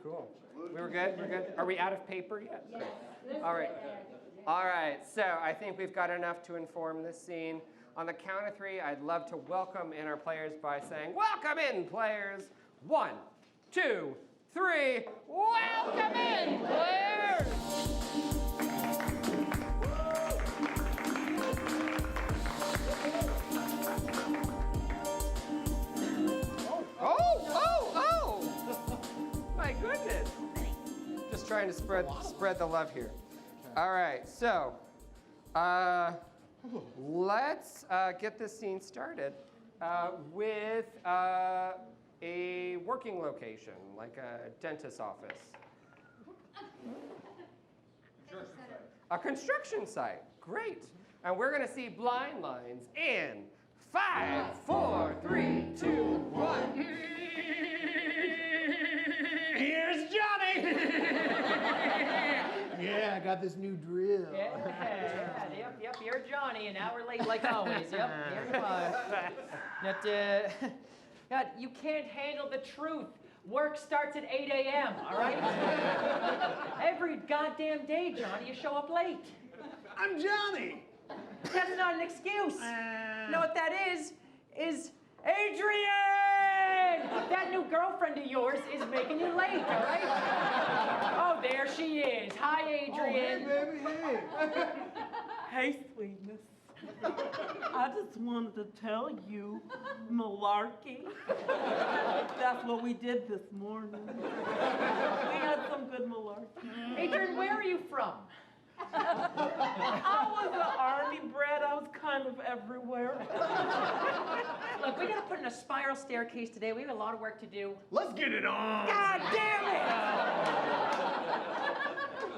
Cool. We were good? We're good? Are we out of paper yet? Yes. Great. All right. All right, so I think we've got enough to inform this scene. On the count of 3, I'd love to welcome in our players by saying, welcome in, players. 1, 2, 3, welcome in, players! Oh! My goodness. Just trying to spread the love here. All right, so let's get this scene started with a working location, like a dentist's office. A construction site, great. And we're gonna see blind lines in 5, 4, 3, 2, 1. Here's Johnny! Yeah, I got this new drill. Yep, you're Johnny, and now we're late like always. Yep, here you are. God, you can't handle the truth. Work starts at 8 a.m., all right? Every goddamn day, Johnny, you show up late. I'm Johnny. That's not an excuse. You know what that is? Is Adrian! That new girlfriend of yours is making you late, all right? Oh, there she is. Hi, Adrian. Oh, hey, baby, hey. Hey, sweetness. I just wanted to tell you, malarkey. That's what we did this morning. We had some good malarkey. Adrian, where are you from? I was an army bred. I was kind of everywhere. Look, we gotta put in a spiral staircase today. We have a lot of work to do. Let's get it on. God damn it!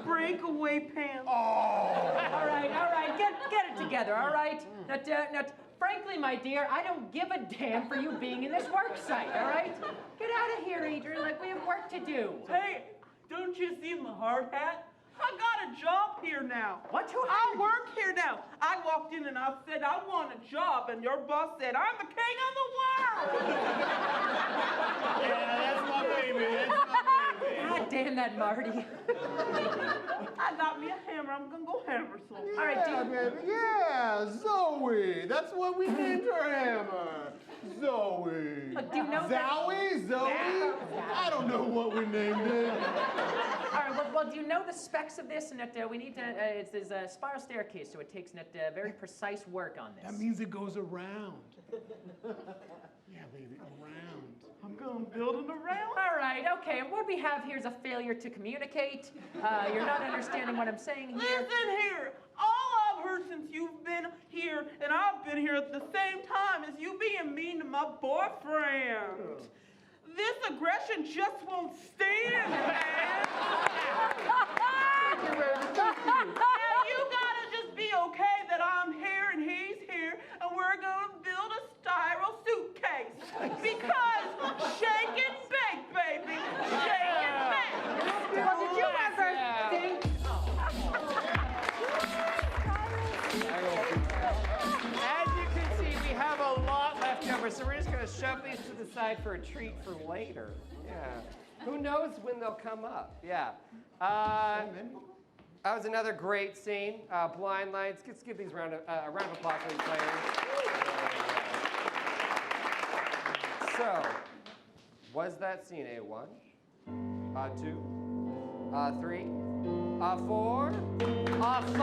Breakaway pants. Oh. All right, get it together, all right? Now, frankly, my dear, I don't give a damn for you being in this work site, all right? Get out of here, Adrian, like we have work to do. Hey, don't you see my hard hat? I got a job here now. What? I work here now. I walked in and I said, I want a job, and your boss said, I'm the king of the world. Yeah, that's my baby. That's my baby. God damn that Marty. I got me a hammer. I'm gonna go hammer some. All right, baby. Yeah, Zoe. That's what we named her hammer. Zoe. Look, do you know Zoe? Zoe? I don't know what we named it. All right, well, do you know the specs of this? And that we need to, there's a spiral staircase, so it takes very precise work on this. That means it goes around. Yeah, baby, around. I'm gonna build it around. All right, okay, and what we have here is a failure to communicate. You're not understanding what I'm saying here. Listen here. All I've heard since you've been here, and I've been here at the same time, is you being mean to my boyfriend. This aggression just won't stand, man. Now you gotta just be okay that I'm here and he's here, and we're gonna build a spiral suitcase. Because shake and bake, baby. Shake and bake. Well, did you ever think? As you can see, we have a lot left over, so we're just going to shove these to the side for a treat for later. Yeah. Who knows when they'll come up? Yeah. That was another great scene. Blind lights. Let's give these a round of applause for these players. So, was that scene a 1, a 2, a 3, a 4, a 5?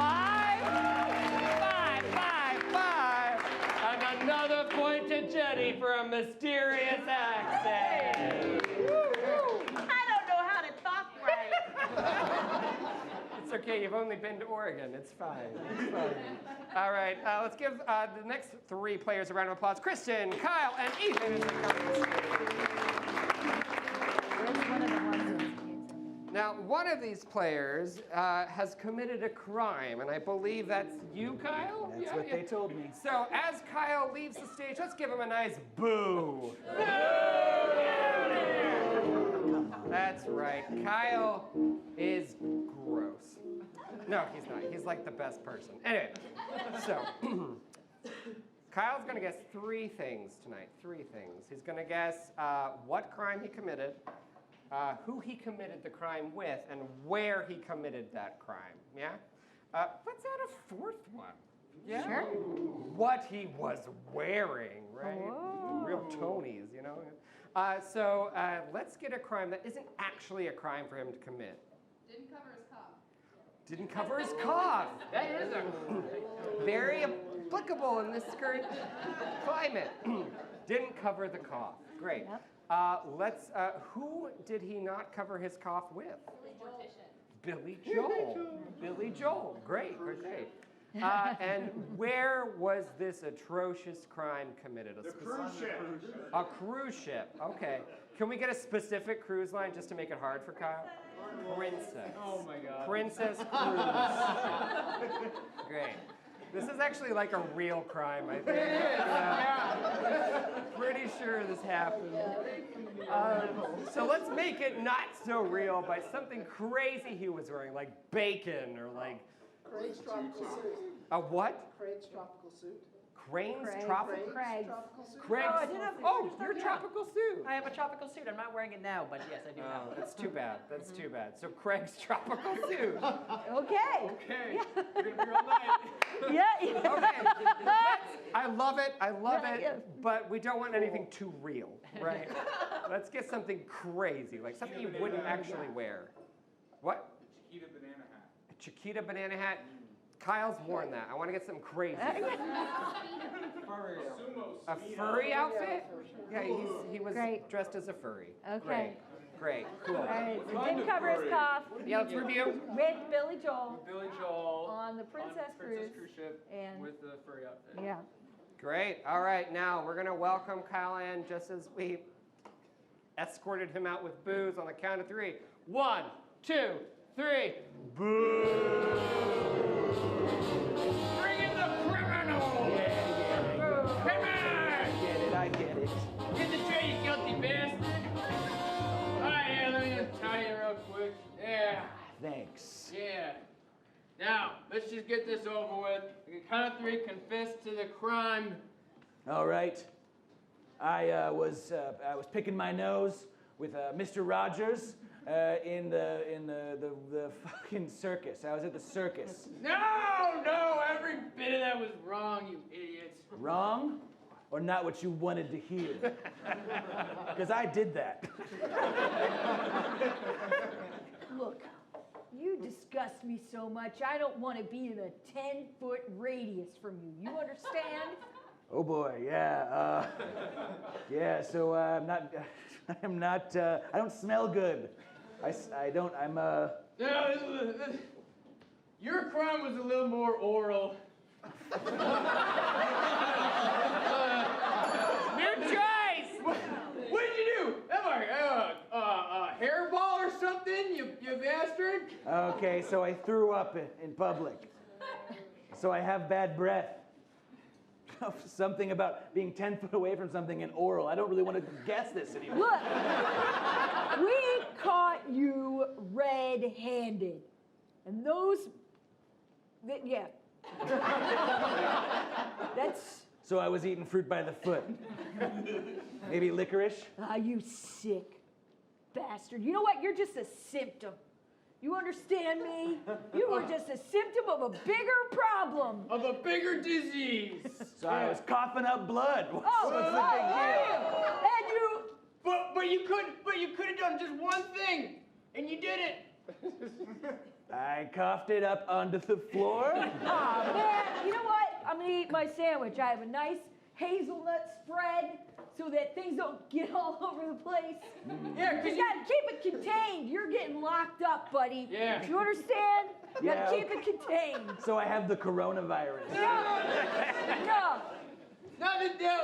5. And another point to Jenny for a mysterious accent. I don't know how to talk right. It's okay, you've only been to Oregon. It's fine. It's fine. All right, let's give the next 3 players a round of applause. Kristen, Kyle, and Ethan as they come to the stage. Now, one of these players has committed a crime, and I believe that's you, Kyle? That's what they told me. So, as Kyle leaves the stage, let's give him a nice boo. That's right. Kyle is gross. No, he's not. He's like the best person. Anyway, so Kyle's gonna guess 3 things tonight. 3 things. He's gonna guess what crime he committed, who he committed the crime with, and where he committed that crime. Yeah? Let's add a 4th one. Yeah? Sure. What he was wearing, right? Whoa. Real Tonys, you know? So let's get a crime that isn't actually a crime for him to commit. Didn't cover his cough. Didn't cover his cough. That is a Very applicable in this current climate. Didn't cover the cough. Great. Let's. Who did he not cover his cough with? Billy Joel. Billy Joel. Great. Great. And where was this atrocious crime committed? The cruise ship. A cruise ship. Okay. Can we get a specific cruise line just to make it hard for Kyle? Princess. Oh my God. Princess Cruise Ship. Great. This is actually like a real crime, I think. It is. Yeah. Pretty sure this happened. So let's make it not so real by something crazy he was wearing, like bacon or like. Craig's tropical suit. A what? Craig's tropical suit. Crane's tropical. Craig's. Craig's. Oh, your tropical suit. I have a tropical suit. I'm not wearing it now, but yes, I do have Oh, it. that's too bad. That's too bad. So Craig's tropical suit. Okay. Okay. We're gonna be all night. Yeah. Okay. I love it. I love Yeah, it. yeah. But we don't want anything too real, right? Let's get something crazy, like something you wouldn't actually wear. What? Chiquita banana hat. Chiquita banana hat. Kyle's worn that. I want to get something crazy. A furry outfit? Yeah, he was Great. dressed as a furry. Okay. Great. Cool. All right. So didn't cover his cough. Yeah, let's review. With Billy Joel Billy Joel on the Princess Cruise. Ship And with the furry outfit. yeah. Great. All right, now we're going to welcome Kyle in just as we escorted him out with booze on the count of 3. 1, 2, 3. Boo! Bring in the criminal! Come on! I get it. Get the tray, you guilty bastard! Alright, yeah, let me untie you real quick. Yeah. Thanks. Yeah. Now, let's just get this over with. We can count of 3, confess to the crime. All right. I was picking my nose with Mr. Rogers in the fucking circus. I was at the circus. No, every bit of that was wrong, you idiots. Wrong? Or not what you wanted to hear? Because I did that. Look, you disgust me so much, I don't want to be in a 10-foot radius from you. You understand? Oh boy, yeah. Yeah, so I don't smell good. No, your crime was a little more oral. New choice! What did you do? Am I a hairball or something, you bastard? Okay, so I threw up in public. So I have bad breath. Something about being 10 foot away from something and oral. I don't really want to guess this anymore. Look, we caught you red-handed. And yeah. That's... So I was eating fruit by the foot. Maybe licorice? Ah, you sick bastard. You know what? You're just a symptom. You understand me? You were just a symptom of a bigger problem. Of a bigger disease. So I was coughing up blood. What's the big deal? And you... But you could have done just one thing, and you did it. I coughed it up onto the floor. Aw, man, you know what? I'm gonna eat my sandwich. I have a nice hazelnut spread so that things don't get all over the place. Yeah, you gotta keep it contained. You're getting locked up, buddy. Yeah. You understand? You Yeah, gotta keep it contained. So I have the coronavirus. No.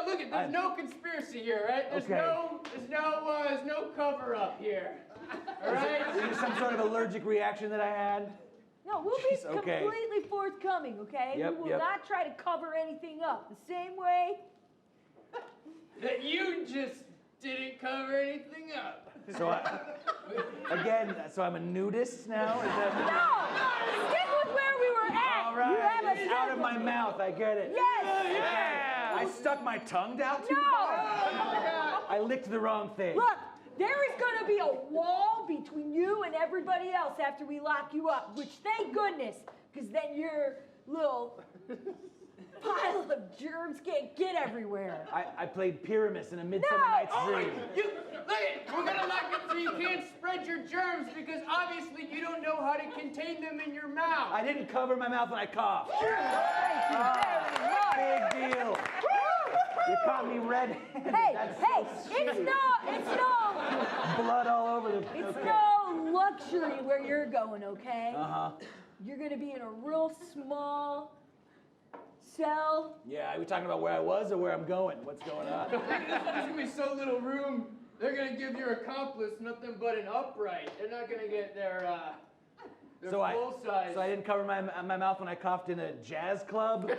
Look, there's no conspiracy here, right? There's no cover up here. All right? Is there some sort of allergic reaction that I had? No, we'll be completely forthcoming, okay? Yep, we will yep. not try to cover anything up. The same way. That you just didn't cover anything up. So so I'm a nudist now? Is that No! Stick with where we were at! All right, You have a it's out of my mouth, I get it. Yes! Yeah! I stuck my tongue out too No! far? I licked the wrong thing. Look, there is going to be a wall between you and everybody else after we lock you up, which thank goodness, because then your little pile of germs can't get everywhere. I played Pyramus in A Midsummer Night's Dream. We're gonna lock you so you can't spread your germs because obviously you don't know how to contain them in your mouth. I didn't cover my mouth when I coughed. Big deal. You caught me red-handed. It's no blood all over the. It's no luxury where you're going, okay? Uh-huh. You're gonna be in a real small cell. Yeah, are we talking about where I was or where I'm going? What's going on? There's gonna be so little room. They're gonna give your accomplice nothing but an upright. They're not gonna get their full size. So I didn't cover my mouth when I coughed in a jazz club?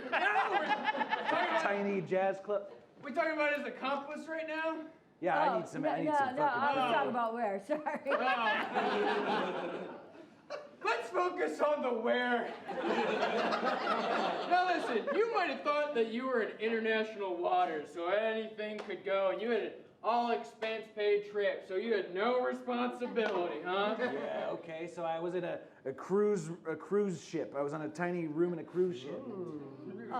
Tiny jazz club? We talking about his accomplice right now? Yeah, I need some fucking I was talking about where, sorry. Let's focus on the where. Now listen, you might have thought that you were in international waters, so anything could go, and you had an all-expense-paid trip, so you had no responsibility, huh? Yeah, okay, so I was in a cruise ship. I was on a tiny room in a cruise ship. Look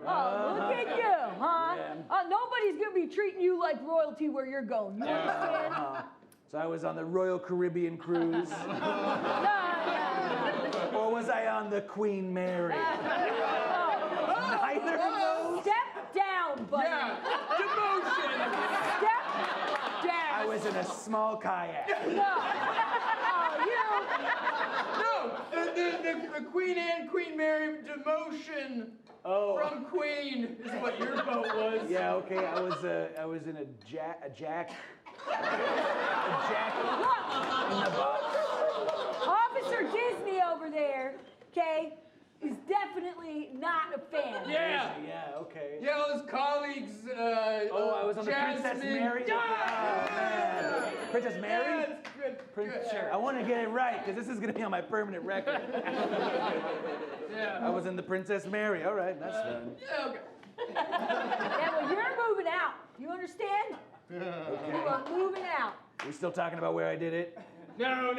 at you, huh? Yeah. Nobody's gonna be treating you like royalty where you're going. You understand? So I was on the Royal Caribbean cruise. Or was I on the Queen Mary? Neither of those? Step down, buddy. Yeah, demotion. Step down. I was in a small kayak. The Queen Anne, Queen Mary demotion from Queen is what your boat was. Yeah, okay. I was in a jack in the box. Officer Disney over there, okay, is definitely not a fan. Yeah. Yeah, okay. Yeah, all his colleagues. I was on the Princess Mary. Yeah. Oh, man. Princess Mary? Yeah, good. I want to get it right because this is going to be on my permanent record. Yeah. I was in the Princess Mary. All right, that's fine. Yeah, okay. Yeah, well, you're moving out. You understand? Okay. You are moving out. We still talking about where I did it? No.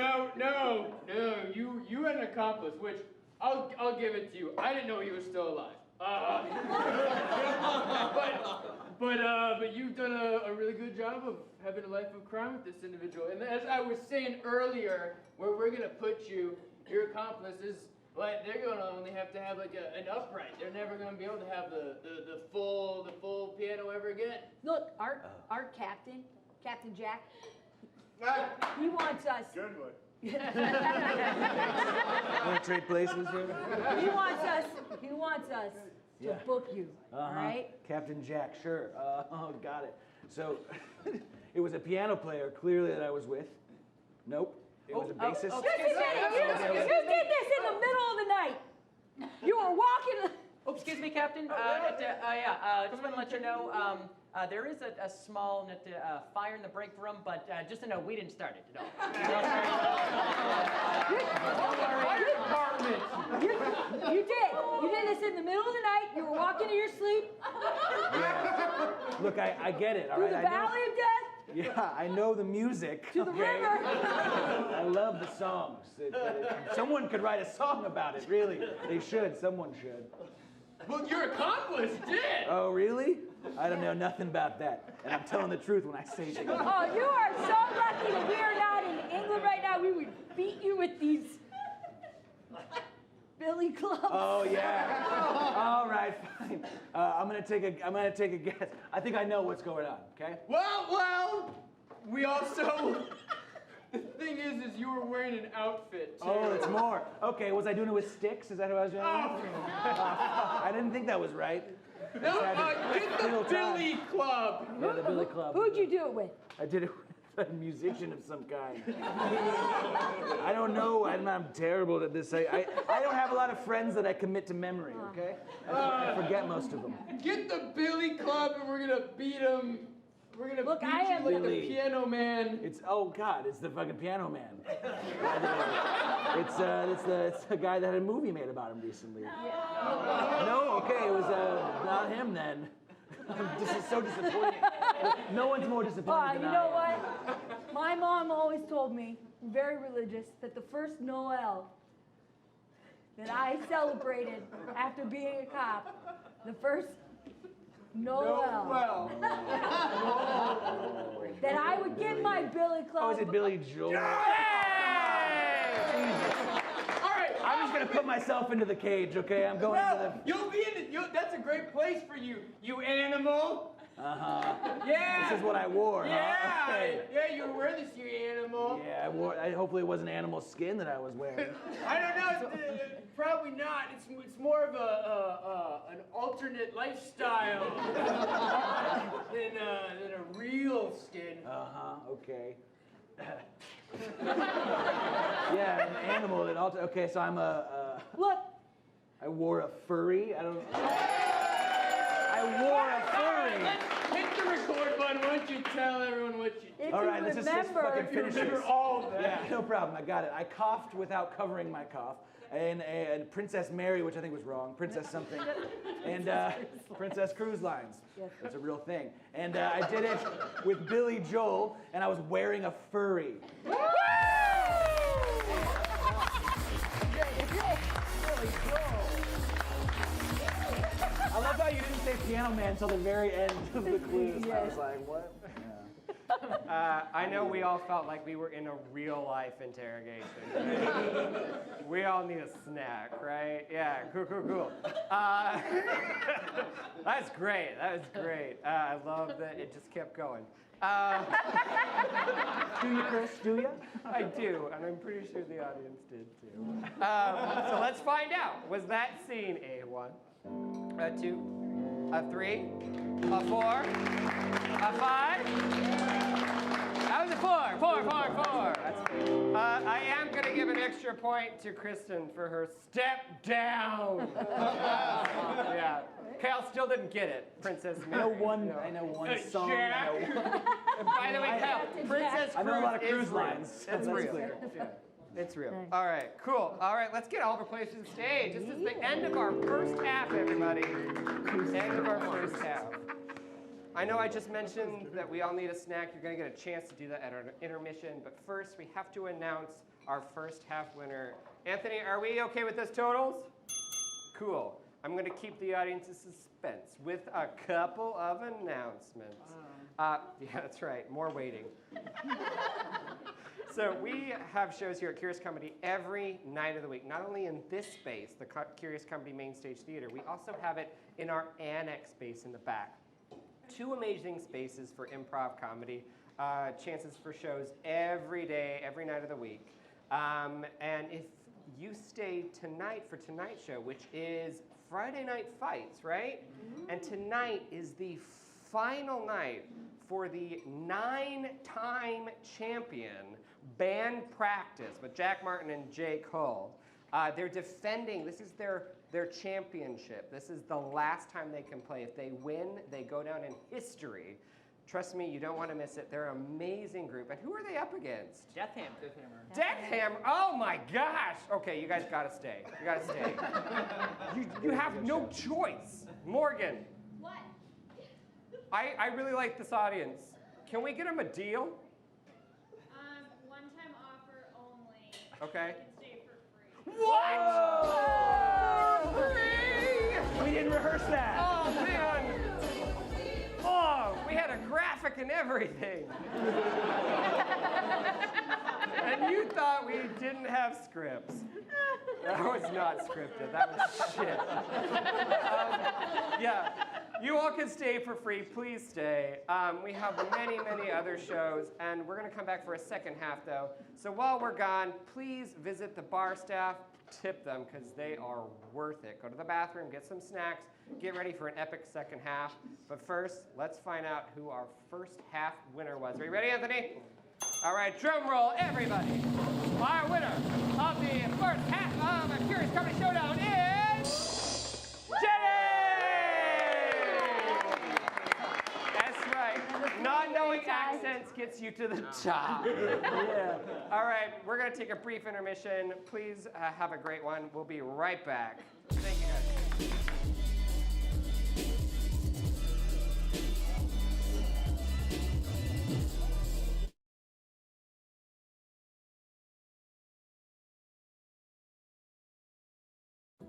You had an accomplice, which I'll give it to you. I didn't know he was still alive. But you've done a really good job of having a life of crime with this individual. And as I was saying earlier, where we're gonna put you, your accomplice is like they're gonna only have to have like an upright. They're never gonna be able to have the full piano ever again. Look, our captain, Captain Jack, he wants us. Goodwood. Want to trade places here? He wants us to book you. All right? Captain Jack, sure. Got it. So, it was a piano player, clearly, that I was with. Nope. It was a bassist. Just a minute. You did this in the middle of the night. You were walking. Oh, excuse me, Captain. Just want to let you know, there is a small fire in the break room, but just to know, we didn't start it at all. You did. You did this in the middle of the night. You were walking in your sleep. Yeah. Look, I get it, all Through right? the valley of death. Yeah, I know the music. To the river. I love the songs. Someone could write a song about it, really. They should. Someone should. Well, your accomplice did. Oh, really? I don't know nothing about that. And I'm telling the truth when I say things. Oh, you are so lucky that we are not in England right now. We would beat you with these billy clubs. Oh yeah. All right, fine. I'm gonna take a guess. I think I know what's going on. Okay. Well. We also. The thing is you were wearing an outfit too. Oh, it's more. Okay, was I doing it with sticks? Is that what I was doing? I didn't think that was right. No, get the Billy Club. Yeah, the Billy Club. Who'd you do it with? I did it with a musician of some kind. I don't know. I'm terrible at this. I don't have a lot of friends that I commit to memory, okay? I forget most of them. Get the Billy Club and we're going to beat them We're gonna Look, beat I am you like Billy. the Piano Man. It's God, it's the fucking Piano Man. It's the guy that had a movie made about him recently. No, okay, it was not him then. This is so disappointing. No one's more disappointed than You I know am. what? My mom always told me, very religious, that the first Noel that I celebrated after being a cop, the first Noel, that I would get my Billy Club. Oh, is it Billy Joel? Jesus. All right, I'm just gonna put myself into the cage, okay? I'm going into the. You'll be in it. That's a great place for you, you animal. Yeah. This is what I wore. Yeah. Huh? Okay. Yeah, you wear this, you animal. Yeah, I wore. Hopefully, it wasn't animal skin that I was wearing. I don't know. Probably not. It's more of an alternate lifestyle than a real skin. Okay. Yeah, an animal that also. Okay, so I'm a. Look. I wore a furry. I wore a furry. Let's hit the record button. Why don't you tell everyone what you did? All right, let's just fucking finish remember this. all of that. Yeah, no problem. I got it. I coughed without covering my cough. And Princess Mary, which I think was wrong, Princess something, and Princess Cruise Lines. That's a real thing. And I did it with Billy Joel, and I was wearing a furry. I love how you didn't say Piano Man until the very end of the clues. I was like, what? I know we all felt like we were in a real life interrogation. We all need a snack, right? Yeah, cool. That's great. That was great. I love that it just kept going. Do you, Chris? Do you? I do, and I'm pretty sure the audience did too. So let's find out. Was that scene a 1, a 2, a 3, a 4, a 5? That was a 4. 4. That's good. I am going to give an extra point to Kristen for her step down. Yeah. Cal still didn't get it, Princess Mary. I know one song. Jack. By the way, Cal, Princess Cruise I know a lot of cruise is real. lines. It's real. Clear. Yeah. It's real. All right, cool. All right, let's get all the players to the stage. This is the end of our first half, everybody. End of our first half. I know I just mentioned that we all need a snack. You're going to get a chance to do that at our intermission. But first, we have to announce our first half winner. Anthony, are we okay with those totals? Cool. I'm going to keep the audience in suspense with a couple of announcements. Yeah, that's right. More waiting. So we have shows here at Curious Comedy every night of the week. Not only in this space, the Curious Comedy Main Stage Theater, we also have it in our annex space in the back. 2 amazing spaces for improv comedy, chances for shows every day, every night of the week. And if you stay tonight for tonight's show, which is Friday Night Fights, right? Mm-hmm. And tonight is the final night for the 9-time champion band practice with Jack Martin and Jake Hull. They're defending, this is their championship. This is the last time they can play. If they win, they go down in history. Trust me, you don't want to miss it. They're an amazing group. And who are they up against? Death Hammer. Death Hammer? Oh my gosh! Okay, you guys gotta stay. You gotta stay. You have no choice. Morgan. What? I really like this audience. Can we get them a deal? One-time offer only. Okay. You can stay for free. What? For free? We didn't rehearse that. Oh man. Oh, we had a graphic and everything. And you thought we didn't have scripts. That was not scripted. That was shit. Yeah, you all can stay for free. Please stay. We have many, many other shows, and we're going to come back for a second half, though. So while we're gone, please visit the bar staff. Tip them, because they are worth it. Go to the bathroom, get some snacks, get ready for an epic second half. But first, let's find out who our first half winner was. Are you ready, Anthony? All right, drum roll, everybody. Our winner of the first half of a Curious Comedy Showdown is Jenny! That's right. Not dance gets you to the top. Yeah. All right, we're gonna take a brief intermission. Please have a great one. We'll be right back. Thank you guys.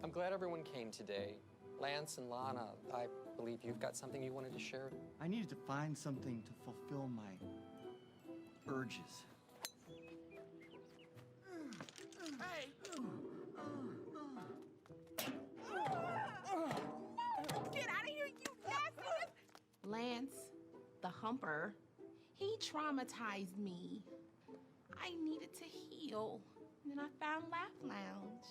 I'm glad everyone came today. Lance and Lana, I believe you've got something you wanted to share. I needed to find something to fulfill my urges. Hey! Get out of here, you nasty! Lance, the humper, he traumatized me. I needed to heal. And then I found Laugh Lounge.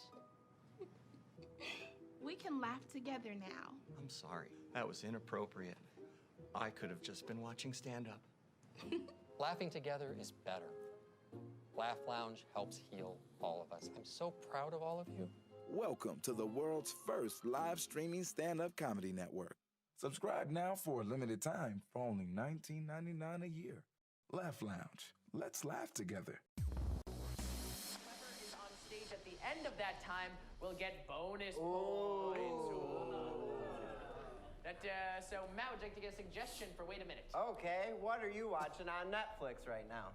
We can laugh together now. I'm sorry. That was inappropriate. I could have just been watching stand-up. Laughing together is better. Laugh Lounge helps heal all of us. I'm so proud of all of you. Welcome to the world's first live streaming stand-up comedy network. Subscribe now for a limited time for only $19.99 a year. Laugh Lounge. Let's laugh together. Whoever is on stage at the end of that time will get bonus points. So Matt, would you like to get a suggestion for Wait a Minute? Okay, what are you watching on Netflix right now?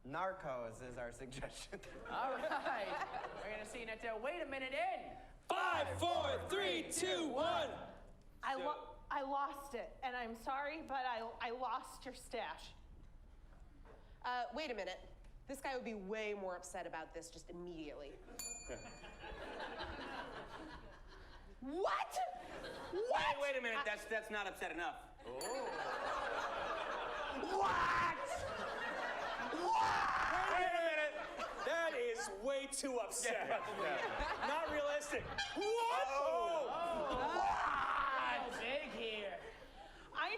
Narcos is our suggestion. All right. We're going to see Wait a Minute in 5, 4, 3, 2, 1. I lost it, and I'm sorry, but I lost your stash. Wait a minute. This guy would be way more upset about this just immediately. What? What? Wait a minute, that's not upset enough. What? Wait a minute. That is way too upset. Not realistic. What? What's big here? I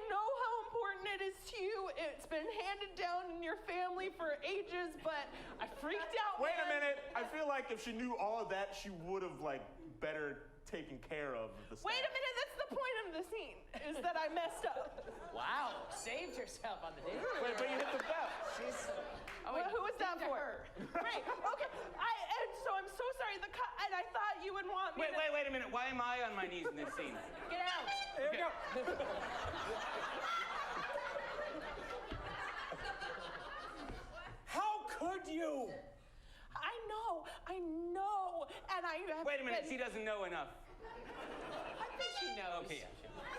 know how important it is to you. It's been handed down in your family for ages, but I freaked out. Wait a man. minute. I feel like if she knew all of that, she would have better taken care of the stuff. Wait a minute, that's the point of the scene, is that I messed up. Wow, saved yourself on the dance. Wait, but you hit the bell. Who was that for? Right, okay. And so I'm so sorry, and I thought you would want me to... Wait a minute. Why am I on my knees in this scene? Get out. There we go. How could you? I know, and I have Wait a minute, been, she doesn't know enough. I think she knows. Okay, yeah.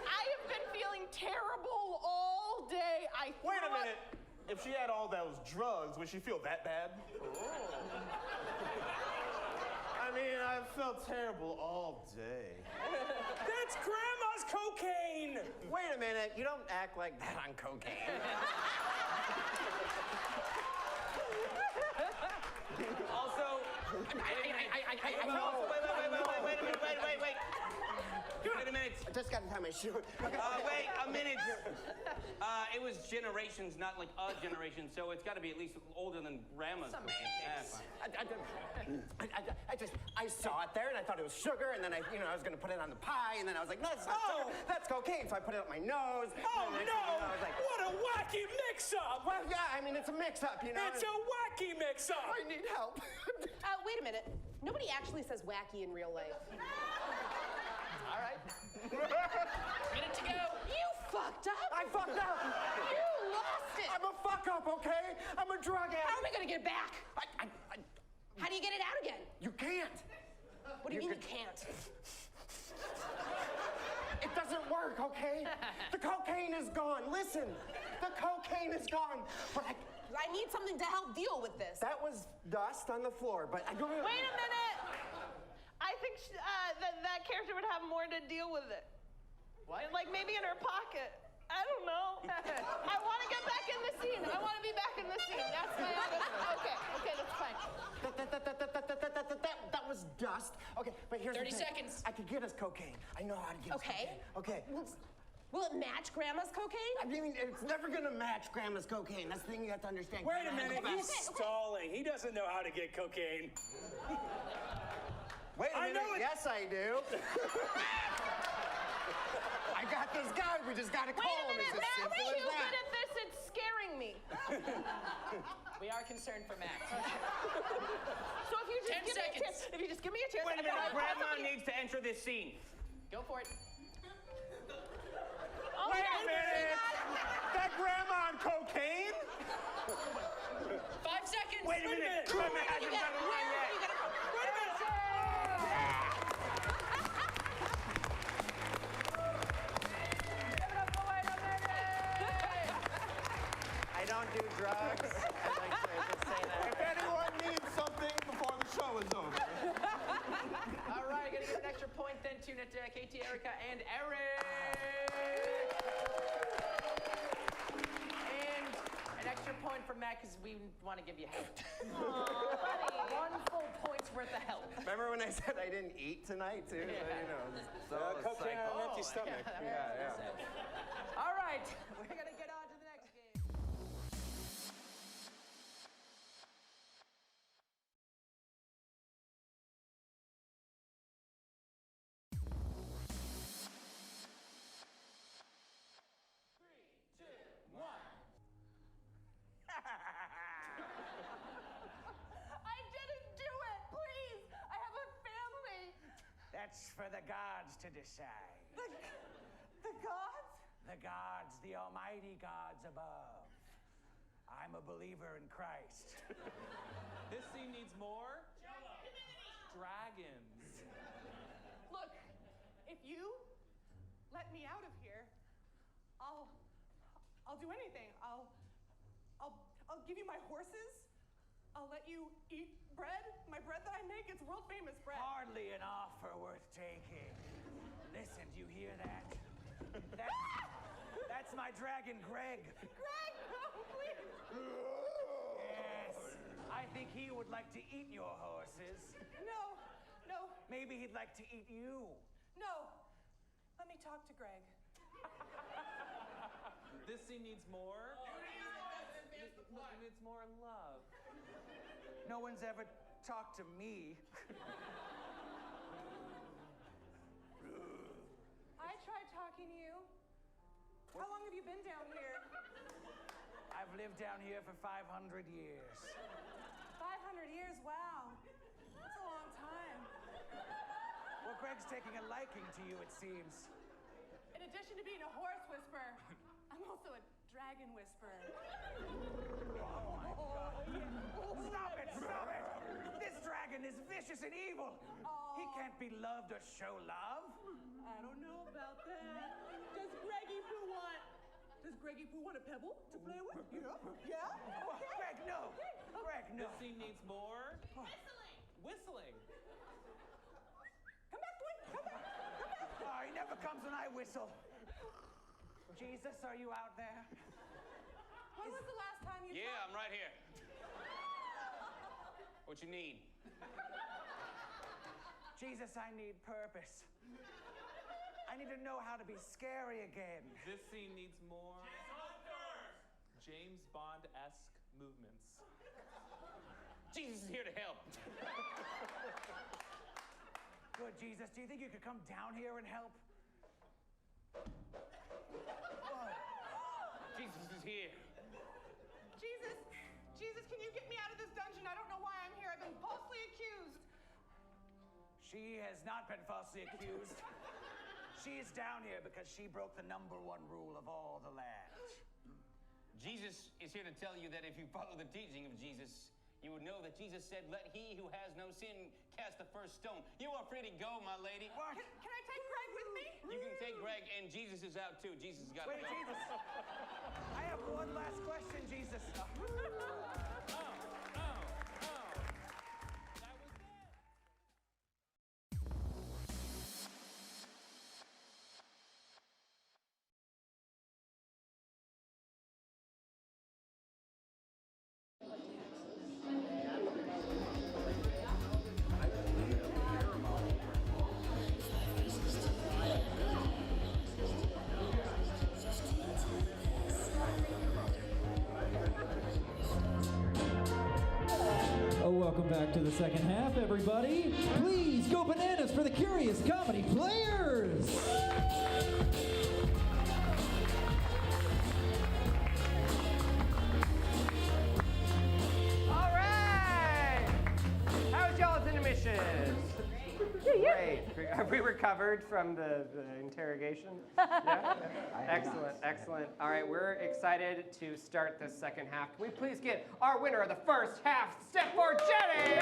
I have been feeling terrible all day. Wait a minute. If she had all those drugs, would she feel that bad? I mean, I felt terrible all day. That's Grandma's cocaine! Wait a minute, you don't act like that on cocaine. Also, Wait a minute. I just got to tie my shoe. Wait a minute. It was generations, not like a generation, so it's got to be at least older than Grandma's. I saw it there and I thought it was sugar, and then I was going to put it on the pie, and then I was like, no, that's not sugar, that's cocaine. So I put it up my nose. Oh no! I was like, What a wacky mix-up! Well, yeah, I mean, it's a mix-up, you know. It's a wacky mix-up. I need help. Wait a minute. Nobody actually says wacky in real life. All right. Minute to go. You fucked up. I fucked up. You lost it. I'm a fuck-up, okay? I'm a drug addict. How am I going to get it back? How do you get it out again? You can't. What do you mean you can't? It doesn't work, okay? The cocaine is gone. Listen, the cocaine is gone. But I need something to help deal with this. that was dust on the floor, but I don't know. Wait a minute. I think that character would have more to deal with it. What? Like maybe in her pocket. I don't know. I want to get back in the scene. I want to be back in the scene. That's my honest. Okay, that's fine. That was dust. Okay, but here's 30 the thing. seconds. I could get us cocaine. I know how to get us cocaine. Okay. Will it match Grandma's cocaine? I mean, it's never gonna match Grandma's cocaine. That's the thing you have to understand. Wait a minute, Grandma he's stalling. He doesn't know how to get cocaine. Wait a minute. Yes, I do. I got this guy. We just gotta call him. Wait a minute. It's as Matt's simple as too that. good at this. It's me. We are concerned for Max. So if you just 10 give me a seconds. chance, if you just give me a chance, Wait a and then minute, I'll Grandma possibly- needs to enter this scene. Go for it. Oh, Wait no, a minute! That grandma on cocaine? 5 seconds. Wait a minute. Grandma hasn't done a line yet. I don't do drugs. I'd like to just say that. If anyone needs something before the show is over. All right, gonna give an extra point then to Katie, Erica, and Eric. And an extra point for Matt because we want to give you help. One full point's worth of help. Remember when I said I didn't eat tonight too? Yeah. So, you know, so it's cocaine like, on an empty stomach. that Yeah, makes sense. All right, we're gonna get on to the next game. I didn't do it. Please. I have a family. That's for the gods to decide. The gods? The gods, the almighty gods above. I'm a believer in Christ. This scene needs more dragons. Look, if you let me out of here, I'll do anything. I'll give you my horses. I'll let you eat bread. My bread that I make, it's world famous bread. Hardly an offer worth taking. Listen, do you hear that? That's my dragon, Greg. Greg, no, please. Yes. I think he would like to eat your horses. No. Maybe he'd like to eat you. No. Let me talk to Greg. This scene needs more. It needs more love. No one's ever talked to me. I tried talking to you. How long have you been down here? I've lived down here for 500 years. 500 years, wow. That's a long time. Well, Greg's taking a liking to you, it seems. In addition to being a horse whisperer, I'm also a dragon whisperer. Oh my God. Stop it! This dragon is vicious and evil. He can't be loved or show love. I don't know about that. Does Greggy Poo want a pebble to play with? Yeah? Okay. Greg, no. Greg, no. This scene needs more whistling. Come back, boy. Come back. Oh, he never comes when I whistle. Jesus, are you out there? When was the last time you Yeah, I'm right here. What you need? Jesus, I need purpose. I need to know how to be scary again. This scene needs more James Bond-esque movements. Jesus is here to help. Good, Jesus. Do you think you could come down here and help? Jesus is here. Jesus, can you get me out of this dungeon? I don't know why I'm here. I've been falsely accused. She has not been falsely accused. She is down here because she broke the #1 rule of all the land. Jesus is here to tell you that if you follow the teaching of Jesus, you would know that Jesus said, "Let he who has no sin cast the first stone." You are free to go, my lady. What? Can I take Greg with me? You can take Greg, and Jesus is out too. Jesus has got to Wait, go. Jesus. I have one last question, Jesus. Welcome back to the second half, everybody. Please go bananas for the Curious Comedy Players. intermission. Great. Have we recovered from the interrogation? Yeah? Excellent, excellent. All right, we're excited to start the second half. Can we please get our winner of the first half, step forward, Jenny!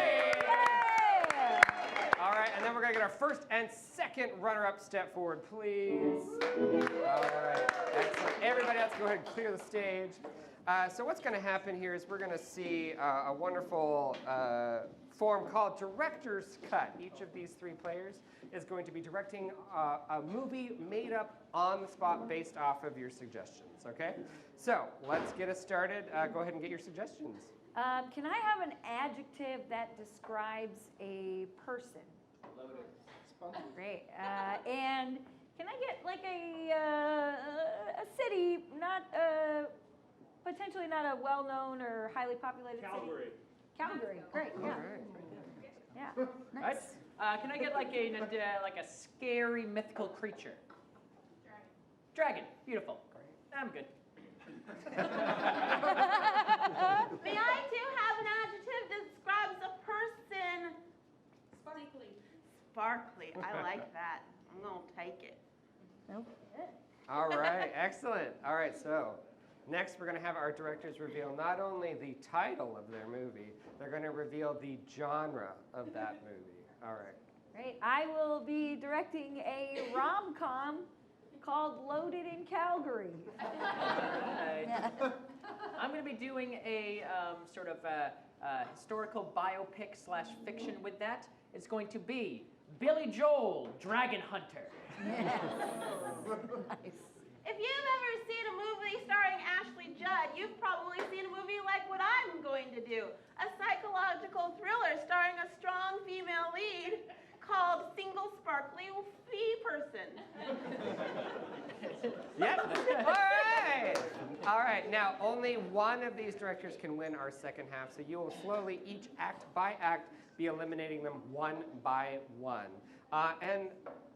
All right, and then we're going to get our first and second runner-up step forward, please. All right, excellent. Everybody else, go ahead and clear the stage. So what's going to happen here is we're going to see a wonderful form called Director's Cut. Each of these three players is going to be directing a movie made up on the spot based off of your suggestions, okay? So let's get us started. Go ahead and get your suggestions. Can I have an adjective that describes a person? Loaded. Great. And can I get like a city, not potentially not a well-known or highly populated city? Calgary. Great. Yeah. Yeah. Nice. Can I get like a scary mythical creature? Dragon. Beautiful. I'm good. May I too have an adjective that describes a person? Sparkly. Sparkly. I like that. I'm going to take it. Okay. All right, excellent. All right, so next we're going to have our directors reveal not only the title of their movie, they're going to reveal the genre of that movie. All right. Great. I will be directing a rom-com called Loaded in Calgary. Yeah. I'm going to be doing a sort of historical biopic / fiction with that. It's going to be Billy Joel, Dragon Hunter. Yes. Nice. If you've ever seen a movie starring Ashley Judd, you've probably seen a movie like what I'm going to do. A psychological thriller starring a strong female lead called Single Sparkly Fee Person. Yep. All right. All right. Now, only one of these directors can win our second half, so you will slowly, each act by act, be eliminating them one by one. And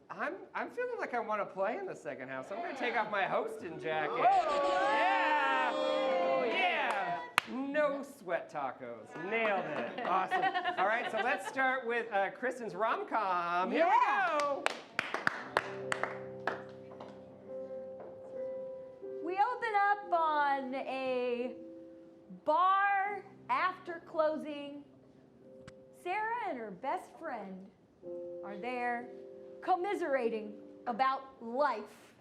I'm feeling like I want to play in the second half, so I'm going to take off my hosting jacket. Yeah! Yeah! No sweat tacos. Nailed it. Awesome. All right, so let's start with Kristen's rom-com. Here we go. We open up on a bar after closing. Sarah and her best friend are there commiserating about life.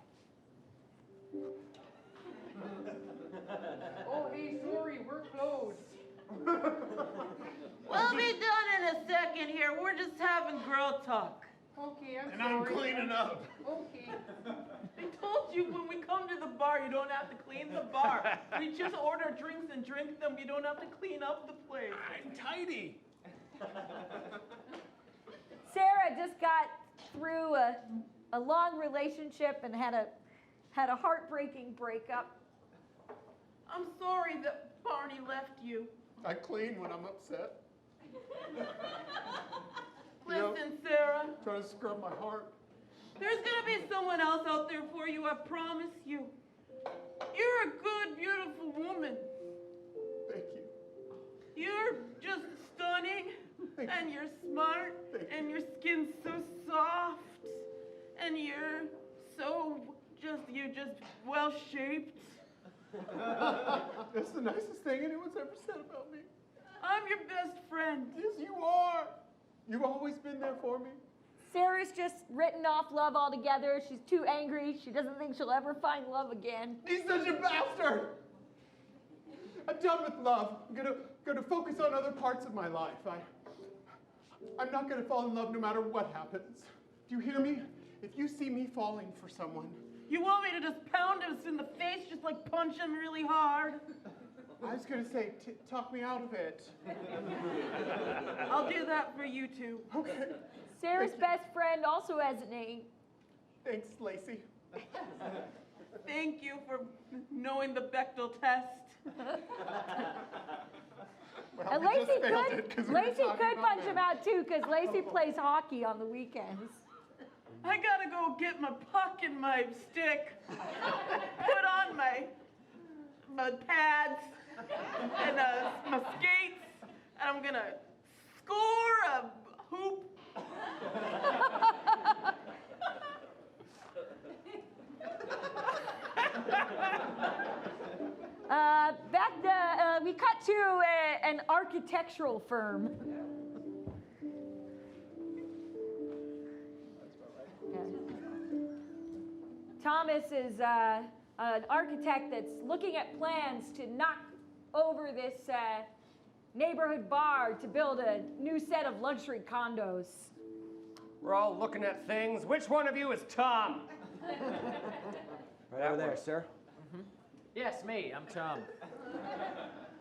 Oh, hey, sorry, we're closed. We'll be done in a second here. We're just having girl talk. Okay, I'm And sorry. I'm cleaning up. Okay. I told you when we come to the bar, you don't have to clean the bar. We just order drinks and drink them. You don't have to clean up the place. I'm tidy. Sarah just got through a long relationship and had a heartbreaking breakup. I'm sorry that Barney left you. I clean when I'm upset. Listen, Sarah, Trying to scrub my heart. there's gonna be someone else out there for you, I promise you. You're a good, beautiful woman. Thank you. You're just stunning, and you're smart, and your skin's so soft, and you're just well shaped. That's the nicest thing anyone's ever said about me. I'm your best friend. Yes, you are. You've always been there for me. Sarah's just written off love altogether. She's too angry. She doesn't think she'll ever find love again. He's such a bastard. I'm done with love. I'm gonna focus on other parts of my life. I'm not gonna fall in love no matter what happens. Do you hear me? If you see me falling for someone, You want me to just pound us in the face, just like punch him really hard? I was gonna say, talk me out of it. I'll do that for you too. Okay. Sarah's best friend also has a name. Thanks, Lacey. Thank you for knowing the Bechdel test. And Lacey could punch him out too, because Lacey plays hockey on the weekends. I gotta go get my puck and my stick, put on my pads and my skates, and I'm gonna score a cut to an architectural firm. Thomas is an architect that's looking at plans to knock over this neighborhood bar to build a new set of luxury condos. We're all looking at things. Which one of you is Tom? Right over there, sir. Yes, me. I'm Tom.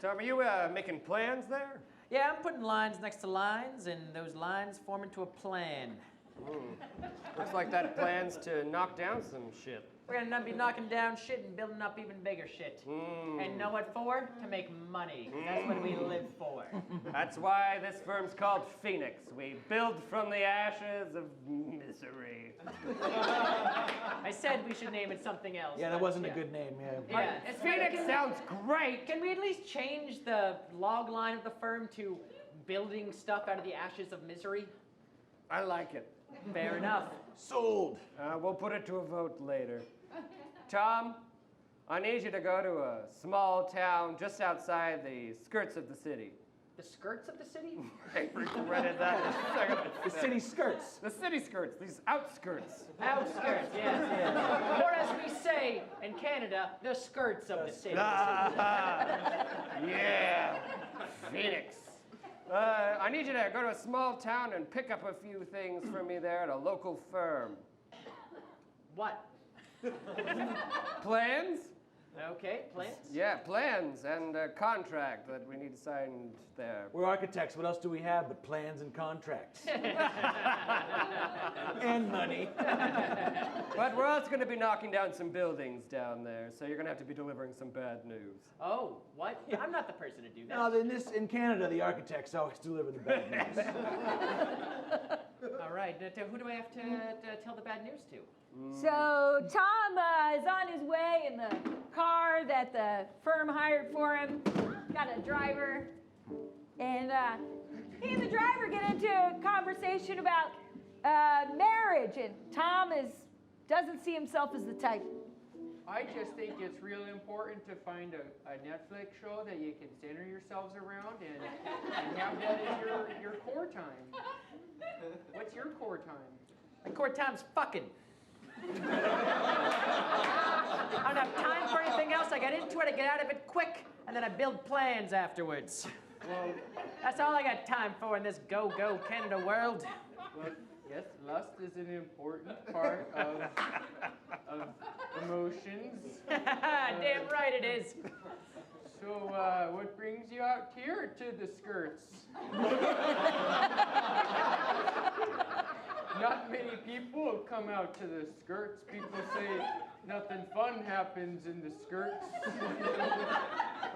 Tom, are you making plans there? Yeah, I'm putting lines next to lines, and those lines form into a plan. Looks like that plan's to knock down some shit. We're gonna be knocking down shit and building up even bigger shit. And know what for? To make money. That's what we live for. That's why this firm's called Phoenix. We build from the ashes of misery. I said we should name it something else. Yeah, that wasn't a good name, yeah. Yeah, Phoenix sounds great. Can we at least change the log line of the firm to building stuff out of the ashes of misery? I like it. Fair enough. Sold. We'll put it to a vote later. Tom, I need you to go to a small town just outside the skirts of the city. The skirts of the city? I regretted that in a second. The city skirts. The city skirts, these outskirts. Outskirts, yes. Or as we say in Canada, the skirts of the city. Yeah, Phoenix. I need you to go to a small town and pick up a few things for me there at a local firm. What? Plans? Okay, plans? Yeah, plans and a contract that we need signed there. We're architects. What else do we have but plans and contracts? And money. But we're also going to be knocking down some buildings down there, so you're going to have to be delivering some bad news. Oh, what? I'm not the person to do that. No, in Canada, the architects always deliver the bad news. All right, who do I have to tell the bad news to? So Tom is on his way in the car that the firm hired for him. Got a driver. And he and the driver get into a conversation about marriage. And Tom doesn't see himself as the type. I just think it's really important to find a Netflix show that you can center yourselves around and have that as your core time. What's your core time? My core time's fucking. I don't have time for anything else. I get into it, I get out of it quick, and then I build plans afterwards. Well, that's all I got time for in this go-go Canada world. Well, yes, lust is an important part of emotions. Damn right it is. So, what brings you out here to the skirts? Not many people come out to the skirts. People say nothing fun happens in the skirts.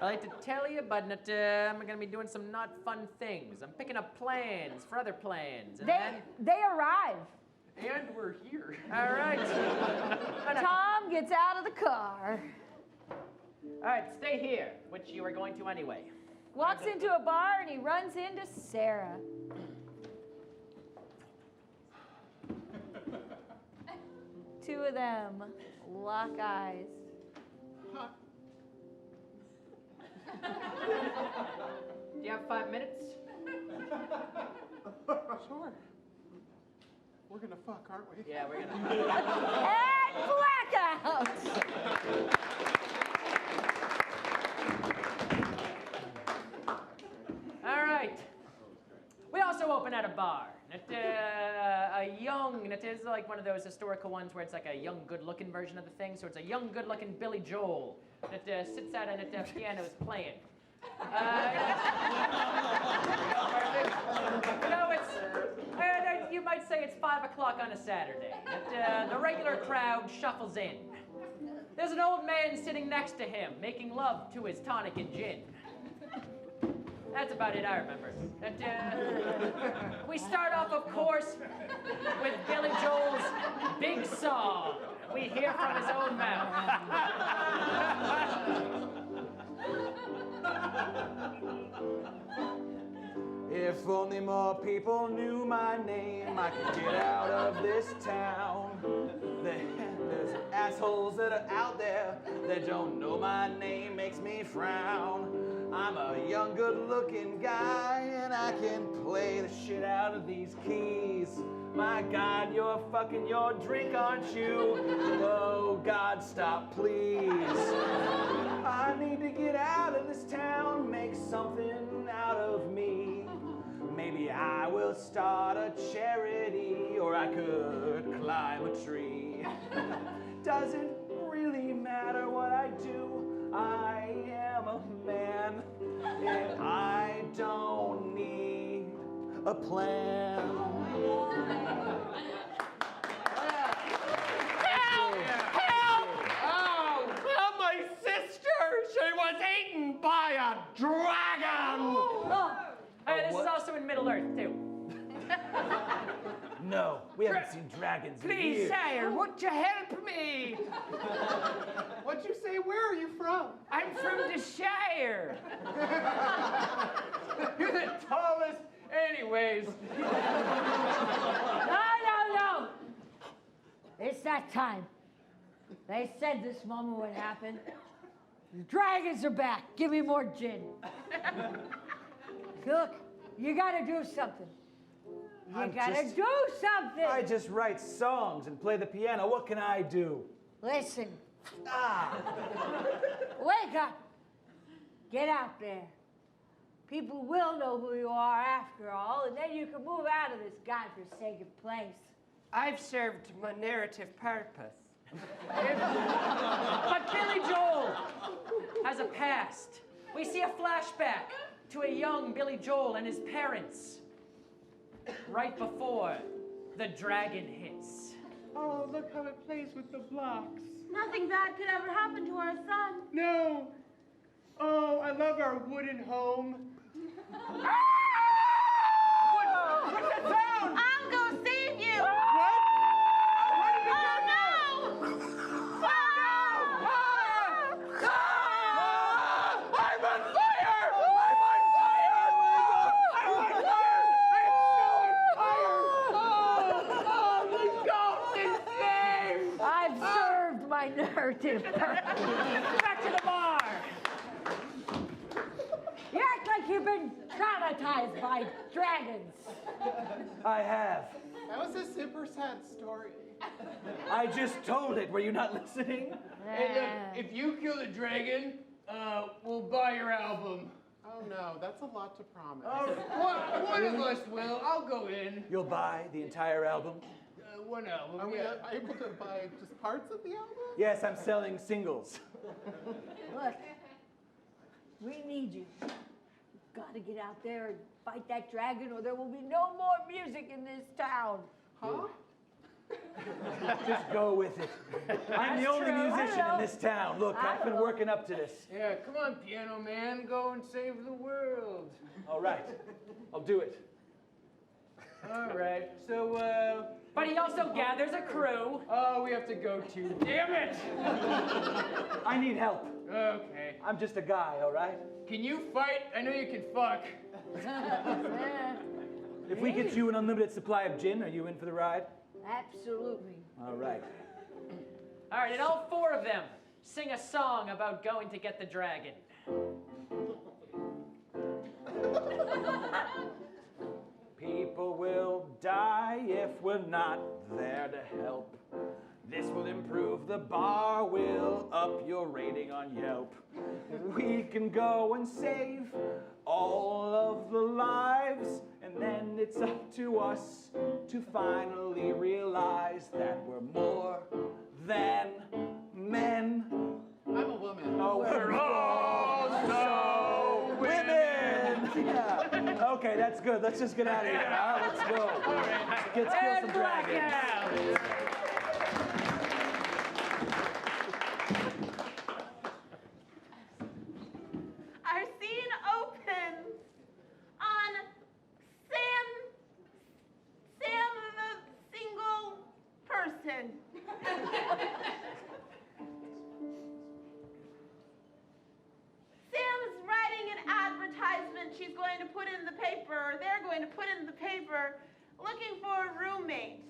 I like to tell you, but I'm going to be doing some not fun things. I'm picking up plans for other plans. And They arrive. And we're here. All right. Tom gets out of the car. All right, stay here, which you were going to anyway. Walks into a bar and he runs into Sarah. Two of them lock eyes. Do you have 5 minutes? Sure. We're gonna fuck, aren't we? Yeah, we're gonna. And blackout! All right. We also open at a bar. It is like one of those historical ones where it's like a young, good-looking version of the thing. So it's a young, good-looking Billy Joel that sits out and the piano is playing. You might say it's 5 o'clock on a Saturday. The regular crowd shuffles in. There's an old man sitting next to him, making love to his tonic and gin. That's about it I remember. We start off, of course, with Billy Joel's big song. We hear from his own mouth. If only more people knew my name, I could get out of this town. There's assholes that are out there that don't know my name, makes me frown. I'm a young, good-looking guy, and I can play the shit out of these keys. My God, you're fucking your drink, aren't you? Oh, God, stop, please. I need to get out of this town, make something out of me. Maybe I will start a charity, or I could climb a tree. Doesn't really matter what I do, I am a man, and I don't need a plan. Oh, my sister! She was eaten by a dragon! Hey, this is also in Middle Earth, too. No, we haven't seen dragons in Please, years. sire, would you help me? What'd you say? Where are you from? I'm from the Shire. You're the tallest. Anyways. No. It's that time. They said this moment would happen. The dragons are back. Give me more gin. Look, you gotta do something. You gotta do something. I just write songs and play the piano. What can I do? Listen. Wake up. Get out there. People will know who you are after all, and then you can move out of this godforsaken place. I've served my narrative purpose. But Billy Joel has a past. We see a flashback to a young Billy Joel and his parents right before the dragon hits. Oh, look how it plays with the blocks. Nothing bad could ever happen to our son. No. Oh, I love our wooden home. What's that sound? I'll go save you. What? Oh, no! I'm on fire! I'm on fire! I'm on fire! I'm so on fire! Oh, the ghost is saved! I've served my narrative purpose. Back to the bar! You act like you've been traumatized by dragons. I have. That was a super sad story. I just told it. Were you not listening? Hey, look, if you kill the dragon, we'll buy your album. Oh no, that's a lot to promise. One of us will. I'll go in. You'll buy the entire album? One album. Are we able to buy just parts of the album? Yes, I'm selling singles. Look, we need you. You've got to get out there and fight that dragon, or there will be no more music in this town. Huh? Just go with it. I'm the only musician in this town. Look, I've been working up to this. Yeah, come on, piano man. Go and save the world. All right. I'll do it. All right. So, But he also gathers a crew. Oh, we have to go too. Damn it! I need help. Okay. I'm just a guy, all right? Can you fight? I know you can fuck. If we get you an unlimited supply of gin, are you in for the ride? Absolutely. All right. All right, and all four of them sing a song about going to get the dragon. People will die if we're not there to help. This will improve the bar, will up your rating on Yelp. We can go and save all of the lives, and then it's up to us to finally realize that we're more than men. I'm a woman. Oh, we're all women! Yeah. Okay, that's good. Let's just get out of here. Huh? Let's go. Let's kill some dragons. Our scene opens on Sam the single person. Sam's writing an advertisement she's going to put in the paper. There looking for a roommate.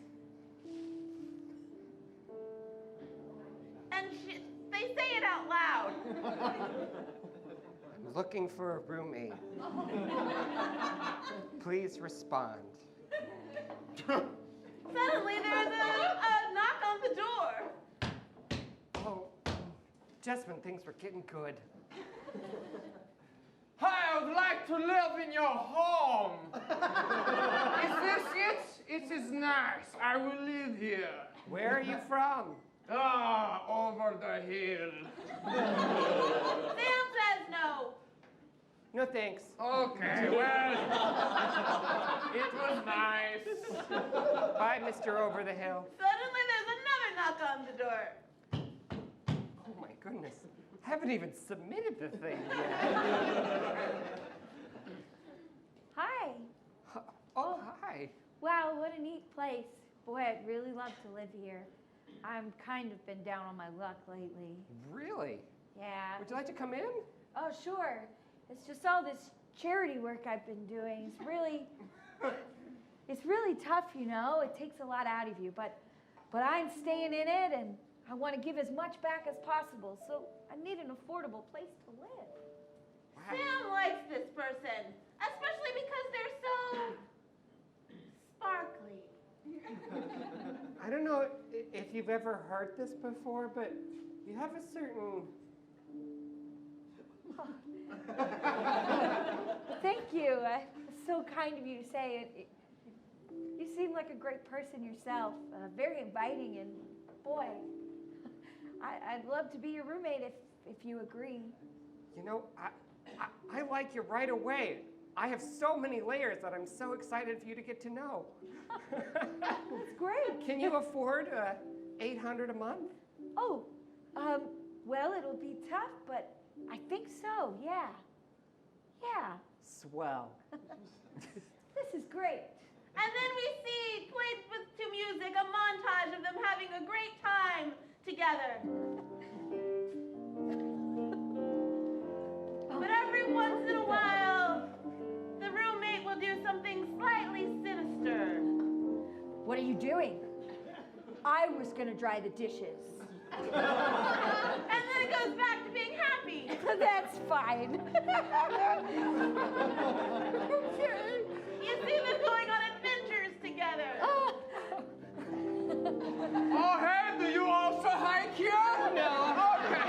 And they say it out loud. I'm looking for a roommate. Please respond. Suddenly there's a knock on the door. Oh, just when things were getting good. Hi, I would like to live in your home. Is this it? It is nice. I will live here. Where are you from? Over the hill. Sam says no. No thanks. Okay, well, it was nice. Bye, Mr. Over the Hill. Suddenly there's another knock on the door. Oh my goodness. I haven't even submitted the thing yet. Hi. Oh, hi. Wow, what a neat place. Boy, I'd really love to live here. I'm kind of been down on my luck lately. Really? Yeah. Would you like to come in? Oh, sure. It's just all this charity work I've been doing. It's really tough, you know. It takes a lot out of you, but I'm staying in it, and I want to give as much back as possible. So I need an affordable place to live. Wow. Sam likes this person, especially because they're so sparkly. I don't know if you've ever heard this before, but you have a certain... Thank you. It's so kind of you to say it. You seem like a great person yourself, very inviting, and boy, I'd love to be your roommate if you agree. You know, I like you right away. I have so many layers that I'm so excited for you to get to know. That's great. Can you afford $800 a month? Oh, well, it'll be tough, but I think so, yeah. Yeah. Swell. This is great. And then we see, played to music, a montage of them having a great time together. But every once in a while, the roommate will do something slightly sinister. What are you doing? I was gonna dry the dishes. And then it goes back to being happy. That's fine. You see them going on adventures together. Oh, hey, do you also hike here? No. Okay.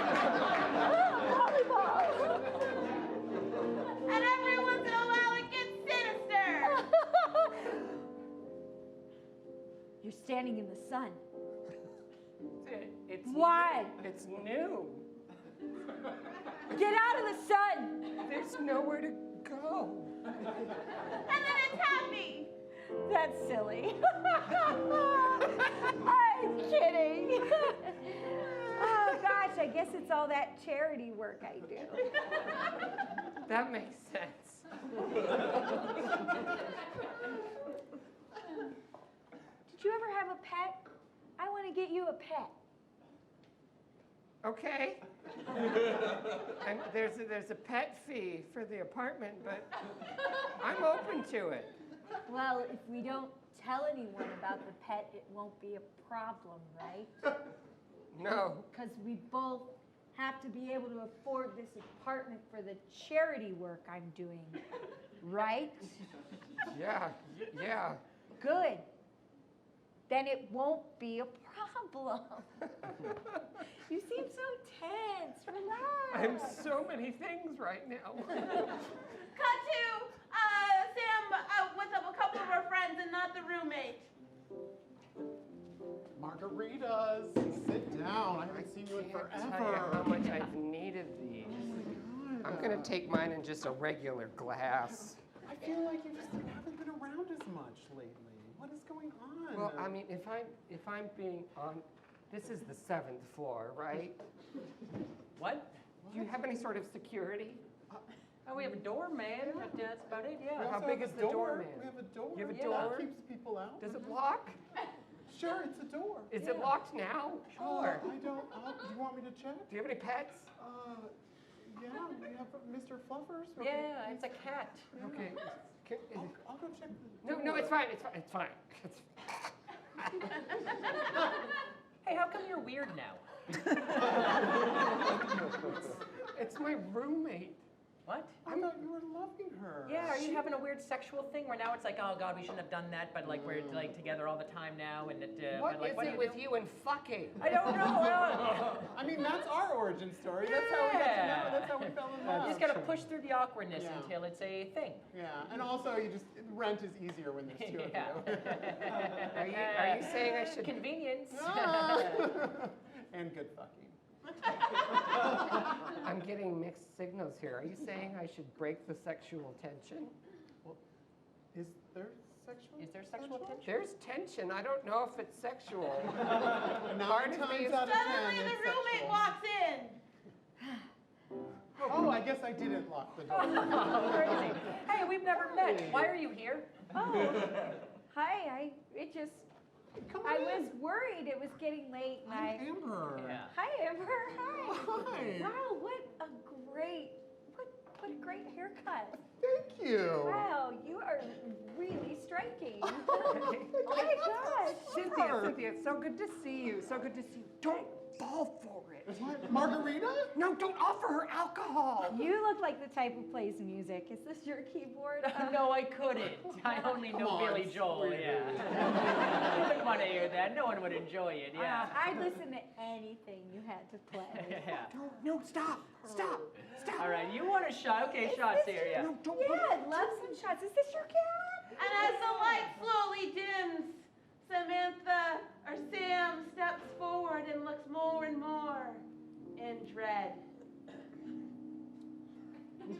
And every once in a while it gets sinister. You're standing in the sun. It's Why? It's new. Get out of the sun. There's nowhere to go. And then it's happy. That's silly. I'm kidding. Oh gosh, I guess it's all that charity work I do. That makes sense. Did you ever have a pet? I want to get you a pet. Okay. And there's a pet fee for the apartment, but I'm open to it. Well, if we don't tell anyone about the pet, it won't be a problem, right? No. Because we both have to be able to afford this apartment for the charity work I'm doing, right? Yeah. Good. Then it won't be a problem. You seem so tense. Relax. I'm so many things right now. Cut to Sam with a couple of her friends and not the roommate. Margaritas. Sit down. I haven't seen you in forever. I can't tell you how much I've needed these. I'm going to take mine in just a regular glass. I feel like you just haven't been around as much lately. What is going on? Well, I mean, if I'm being on, this is the 7th floor, right? What? Do you have any sort of security? Oh, we have a doorman. That's about it, yeah. We How also big have is a the door. doorman? We have a door. You have a Yeah, door? it keeps people out. Does it lock? Sure, it's a door. Is it locked now? Sure. I don't. Do you want me to check? Do you have any pets? Yeah, we have Mr. Fluffers. Yeah, it's a cat. Okay. I'll go check the No, it's fine. It's fine. Hey, how come you're weird now? It's my roommate. What? I thought you were loving her. Yeah, are you having a weird sexual thing where now it's like, oh God, we shouldn't have done that, but like we're like together all the time now, and What but, like, is it with you and fucking? I don't know. I mean, that's our origin story. That's how we got to know. That's how we fell in love. You just gotta push through the awkwardness until it's a thing. Yeah, and also rent is easier when there's two of you. Are you saying I should convenience? And good fucking. I'm getting mixed signals here. Are you saying I should break the sexual tension? Well, is there sexual tension? There's tension. I don't know if it's sexual. 9 Part of me times is- out of 10, Suddenly the it's roommate sexual. walks in. Oh, I guess I didn't lock the door. Oh, crazy. Hey, we've never met. Why are you here? Oh, hi. I was worried it was getting late, and Amber. Yeah. Hi, Amber. Hi. Hi. Wow, what a great haircut. Thank you. Wow, you are really striking. Oh my gosh. Cynthia, it's so good to see you. So good to see you. Don't fall for it. What? Margarita? No, don't offer her alcohol. You look like the type who plays music. Is this your keyboard? No, I couldn't. I only know Billy Joel, yeah. You wouldn't want to hear that. No one would enjoy it, yeah. I'd listen to anything you had to play. Yeah. No, stop. All right, you want a shot? Okay, shots here, yeah. No, don't. Yeah, I'd love some shots. Is this your cat? And as the light slowly dims, Sam steps forward and looks more and more in dread. Be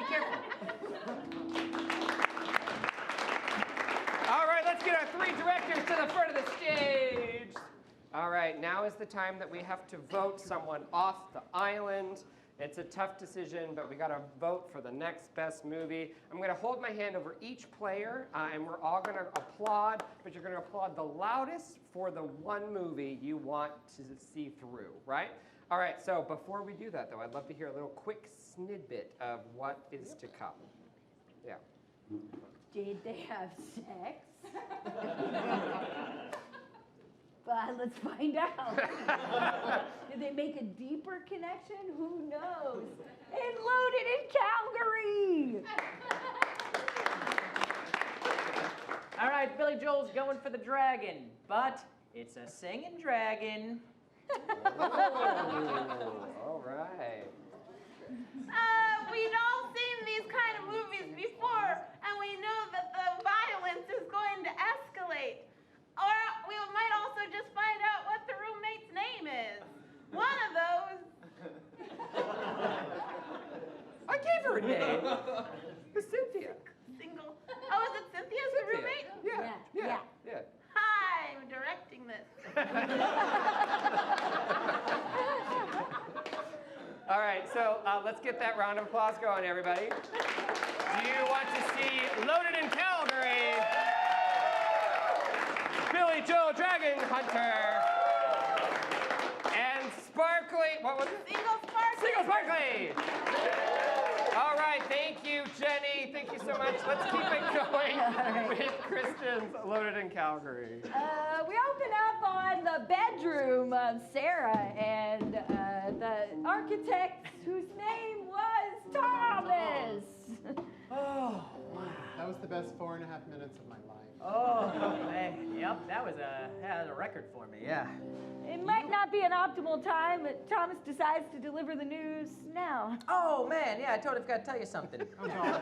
careful. All right, let's get our 3 directors to the front of the stage. All right, now is the time that we have to vote someone off the island. It's a tough decision, but we got to vote for the next best movie. I'm going to hold my hand over each player, and we're all going to applaud, but you're going to applaud the loudest for the one movie you want to see through, right? All right, so before we do that, though, I'd love to hear a little quick snippet of what is to come. Yeah. Did they have sex? But let's find out. Did they make a deeper connection? Who knows? And Loaded in Calgary! All right, Billy Joel's going for the dragon, but it's a singing dragon. All right. We've all seen these kind of movies before, and we know that the violence is going to escalate. Or we might also just find out what the roommate's name is. One of those. I gave her a name. It's Cynthia. Single. Oh, is it Cynthia's the roommate? Yeah. Hi, I'm directing this. All right, so let's get that round of applause going, everybody. Do you want to see Loaded in Calgary? Billy Joel Dragon Hunter. And Sparkly, what was it? Single Sparkly. Single Sparkly. All right, thank you, Jenny. Thank you so much. Let's keep it going with Kristen's Loaded in Calgary. We open up on the bedroom of Sarah and the architect whose name was Thomas. Oh, wow. That was the best 4.5 minutes of my life. Oh, man. Yep, that was a record for me, yeah. It might not be an optimal time, but Thomas decides to deliver the news now. Oh, man, yeah, I totally forgot to tell you something. Oh, God.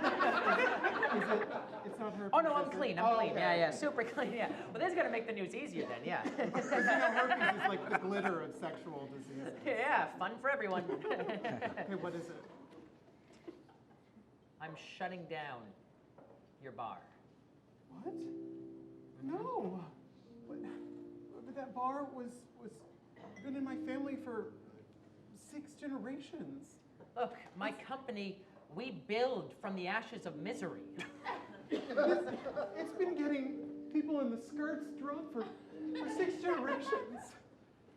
It's not herpes. Oh, no, I'm clean, I'm clean. Okay. Yeah, super clean, yeah. Well, this is going to make the news easier then, yeah. Because you know, herpes is like the glitter of sexual diseases. Yeah, fun for everyone. Hey, what is it? I'm shutting down your bar. What? No. But that bar was been in my family for 6 generations. Look, my company, we build from the ashes of misery. It's been getting people in the skirts drunk for 6 generations.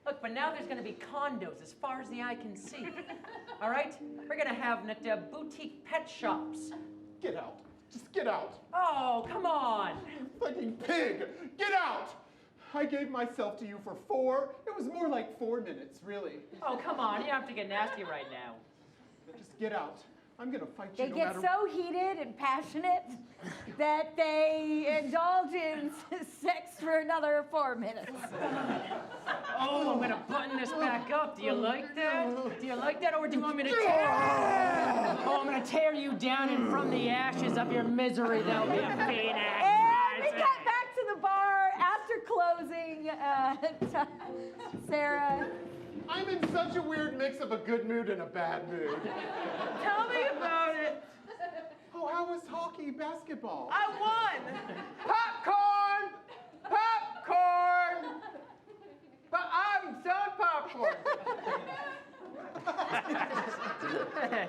Look, but now there's going to be condos as far as the eye can see. All right? We're going to have boutique pet shops. Get out. Just get out. Oh, come on. Fucking pig! Get out! I gave myself to you for 4. It was more like 4 minutes, really. Oh, come on. You have to get nasty right now. Just get out. I'm gonna fight you They no get matter so heated and passionate that they indulge in sex for another 4 minutes. Oh, I'm gonna button this back up. Do you like that? Do you like that, or do you want me to tear? Oh, I'm gonna tear you down, and from the ashes of your misery, there'll be a phoenix. And we cut back to the bar after closing. Sarah. I'm in such a weird mix of a good mood and a bad mood. Tell me about it. Oh, how was hockey, basketball? I won. Popcorn! Popcorn! But I'm selling popcorn.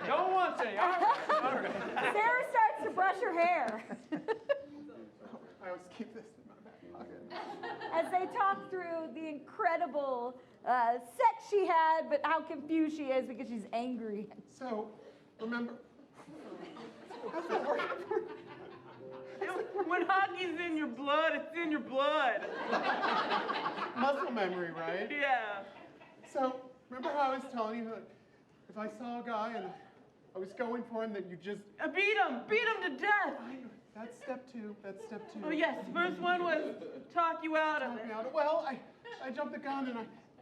Don't want any. All right. Sarah starts to brush her hair. I always keep this in my back pocket. As they talk through the incredible sex she had, but how confused she is because she's angry. So, remember, When hockey's in your blood, it's in your blood. muscle memory, right? Yeah. So, remember how I was telling you that if I saw a guy and I was going for him, that you just... Beat him to death. That's step 2. That's step 2. Oh yes, first one was talk you out of it. Well, I jumped the gun and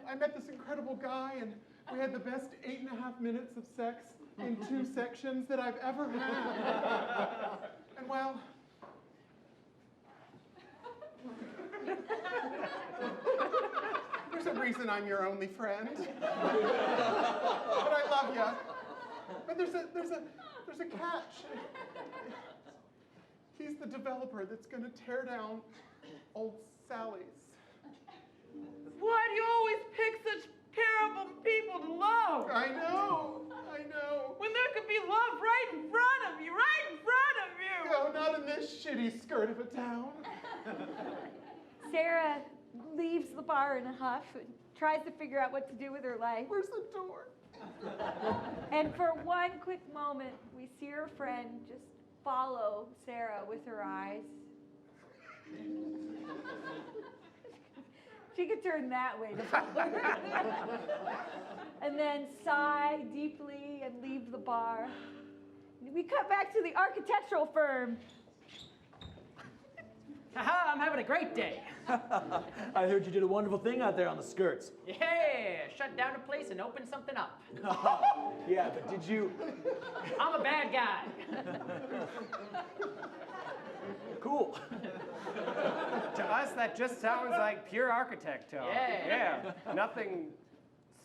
I met this incredible guy and we had the best 8.5 minutes of sex in 2 sections that I've ever had. And well, there's a reason I'm your only friend. But I love you. But there's a catch. He's the developer that's gonna tear down old Sally's. Why do you always pick such terrible people to love? I know. When there could be love right in front of you, No, not in this shitty skirt of a town. Sarah leaves the bar in a huff and tries to figure out what to do with her life. Where's the door? And for one quick moment, we see her friend just follow Sarah with her eyes. She could turn that way to follow her. And then sigh deeply and leave the bar. We cut back to the architectural firm. Haha, I'm having a great day. I heard you did a wonderful thing out there on the skirts. Yeah, shut down a place and open something up. Yeah, but did you... I'm a bad guy. Cool. To us, that just sounds like pure architect talk. Yeah. Nothing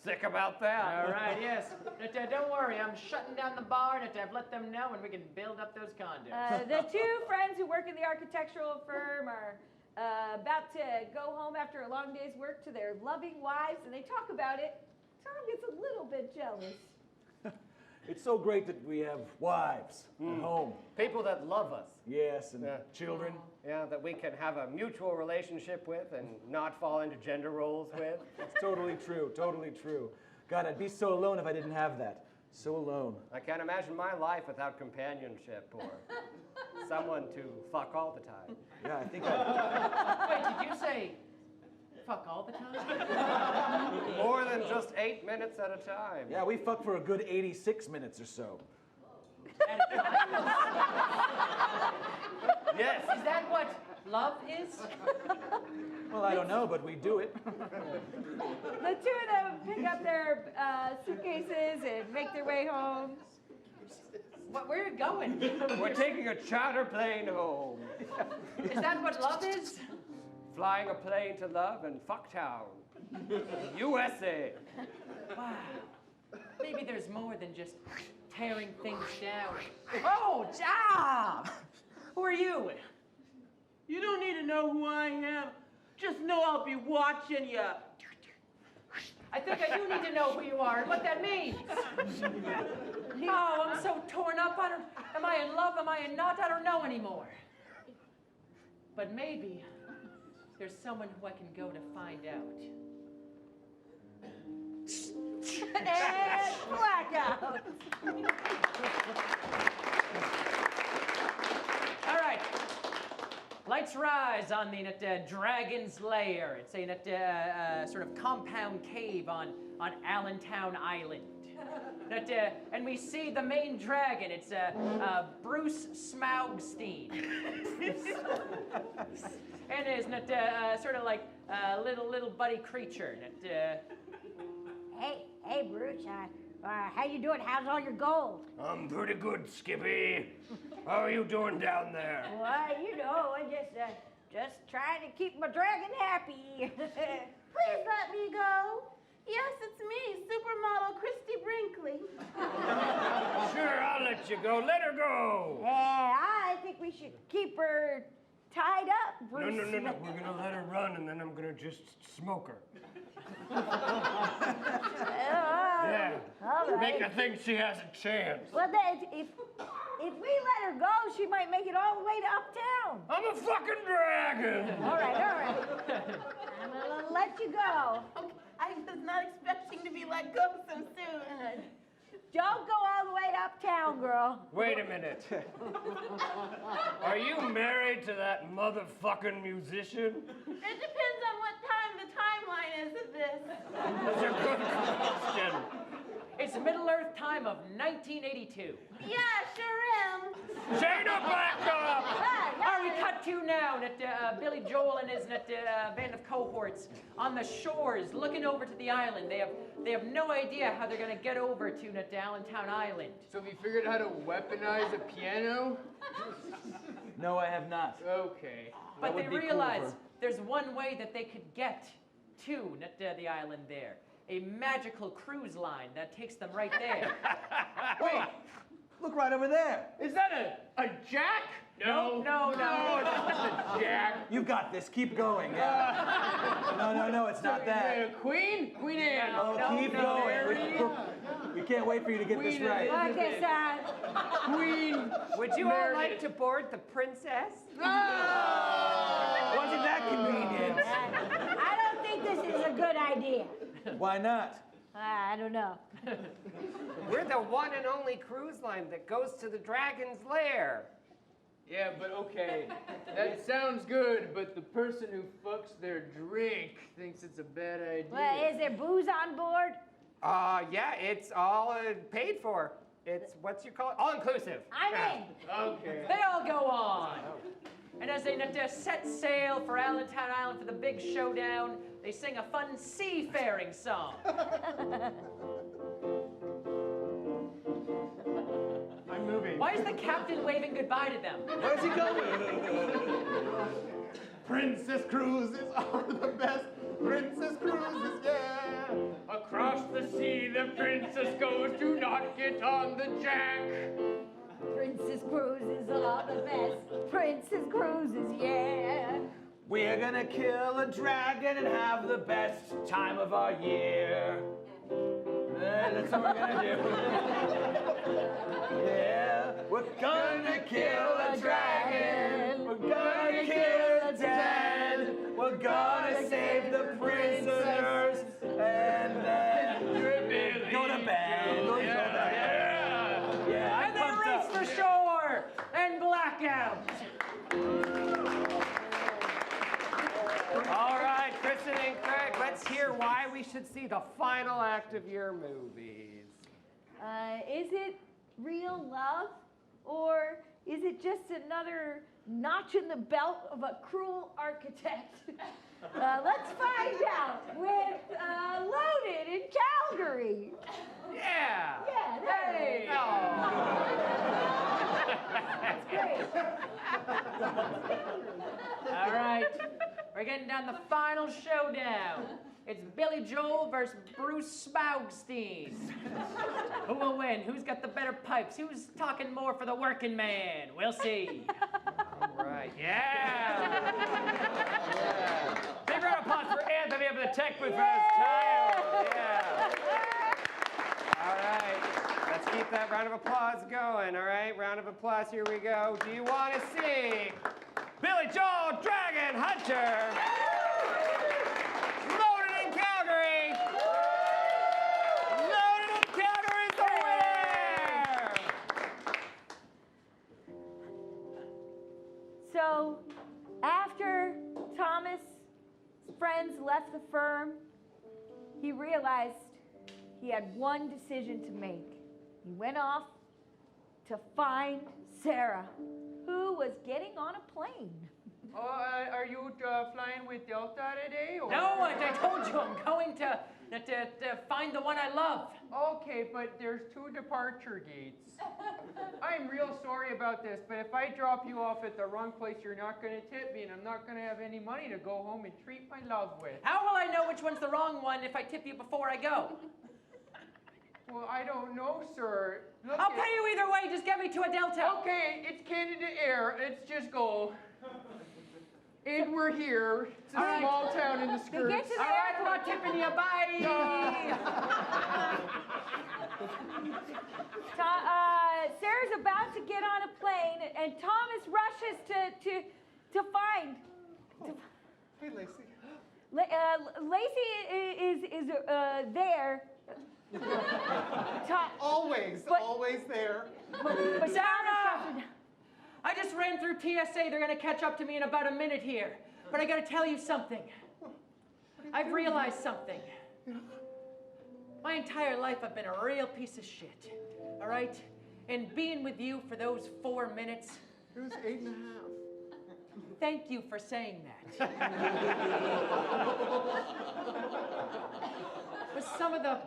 sick about that. All right, yes. But, don't worry, I'm shutting down the bar and I've let them know and we can build up those condos. The 2 friends who work in the architectural firm are about to go home after a long day's work to their loving wives, and they talk about it. Tom gets a little bit jealous. It's so great that we have wives at home. People that love us. Yes, and children. Yeah, that we can have a mutual relationship with and not fall into gender roles with. It's totally true, totally true. God, I'd be so alone if I didn't have that. So alone. I can't imagine my life without companionship or someone to fuck all the time. Yeah, I think I... Wait, did you say fuck all the time? More than just 8 minutes at a time. Yeah, we fuck for a good 86 minutes or so. Yes. Is that what love is? Well, I don't know, but we do it. The 2 of them pick up their suitcases and make their way home. Where are you going? We're taking a charter plane home. Is that what love is? Flying a plane to love and Fucktown, USA. Wow. Maybe there's more than just tearing things down. Oh, Tom! Who are you? You don't need to know who I am. Just know I'll be watching you. I think I do need to know who you are and what that means. Oh, I'm so torn up. Am I in love? Am I in not? I don't know anymore. But maybe there's someone who I can go to find out. And blackout. Lights rise on the Dragon's Lair. It's a sort of compound cave on Allentown Island. And we see the main dragon. It's Bruce Smaugstein. And it's sort of like a little buddy creature. Hey, Bruce. How you doing? How's all your gold? I'm pretty good, Skippy. How are you doing down there? Well, you know, I just trying to keep my dragon happy. Please let me go. Yes, it's me, supermodel Christy Brinkley. Sure, I'll let you go. Let her go. Yeah, I think we should keep her tied up, Bruce. No. We're going to let her run, and then I'm going to just smoke her. Yeah. All right. Make her think she has a chance. Well, then, if we let her go, she might make it all the way to uptown. I'm a fucking dragon. All right. I'm gonna let you go. Okay, I was not expecting to be let go so soon. Don't go all the way to uptown, girl. Wait a minute. Are you married to that motherfucking musician? It depends on what time the timeline is of this. That's a good question. It's Middle Earth time of 1982. Yeah, sure am. Shayna, back up! We cut to now Billy Joel and his band of cohorts on the shores looking over to the island. They have no idea how they're going to get over to Allentown Island. So have you figured out how to weaponize a piano? No, I have not. Okay. But they realize there's one way that they could get to the island there. A magical cruise line that takes them right there. Wait, look right over there. Is that a jack? No. It's not a jack. You got this. Keep going. Yeah. No, it's not that. Queen Anne. Oh, keep going. We can't wait for you to get this right. Okay, son. Queen. Would you all like to board the princess? Wasn't that convenient? I don't think this is a good idea. Why not? I don't know. We're the one and only cruise line that goes to the Dragon's Lair. Yeah, but okay. That sounds good, but the person who fucks their drink thinks it's a bad idea. Well, is there booze on board? Yeah, it's all paid for. It's, what you call it? All inclusive. I'm in. Okay. They all go on. And as they set sail for Allentown Island for the big showdown, they sing a fun seafaring song. I'm moving. Why is the captain waving goodbye to them? Where's he going? Princess cruises are the best. Princess cruises, yeah. Across the sea, the princess goes. Do not get on the jack. Princess Cruises are the best. Princess Cruises, yeah. We're gonna kill a dragon and have the best time of our year. That's what we're gonna do. Yeah, we're gonna kill a dragon. We're gonna kill the dead. We're gonna save the prisoners. And then go to bed. Yeah, And they race for shore and blackout. All right, Kristen and Craig, let's hear why we should see the final act of your movies. Is it real love? Or is it just another notch in the belt of a cruel architect? Let's find out with Loaded in Calgary. Yeah. Yeah, there it is. That's great. All right, we're getting down the final showdown. It's Billy Joel versus Bruce Smaugstein. Who will win? Who's got the better pipes? Who's talking more for the working man? We'll see. All right. Yeah. Big round of applause for Anthony up in the tech booth for his title. Yeah. All right. Let's keep that round of applause going. All right. Round of applause. Here we go. Do you want to see Billy Joel, Dragon Hunter? Loaded in Calgary. Loaded in Calgary is the winner. So, friends left the firm, he realized he had one decision to make. He went off to find Sarah, who was getting on a plane. Are you flying with Delta today? Or? No, I told you I'm going to find the one I love. Okay, but there's 2 departure gates. I'm real sorry about this, but if I drop you off at the wrong place, you're not going to tip me, and I'm not going to have any money to go home and treat my love with. How will I know which one's the wrong one if I tip you before I go? Well, I don't know, sir. Look, I'll pay you either way. Just get me to a Delta. Okay, it's Canada Air. Let's just go. And we're here. It's a small town in the skirts. Get to the All right, I'm not tipping you. Bye. Sarah's about to get on a plane, and Thomas rushes to find. Hey, Lacey. Lacey is there. Always there. But Sarah! I just ran through TSA. They're going to catch up to me in about a minute here. But I got to tell you something. I've realized something. My entire life I've been a real piece of shit. All right? And being with you for those 4 minutes. It was 8.5. Thank you for saying that. It was some of the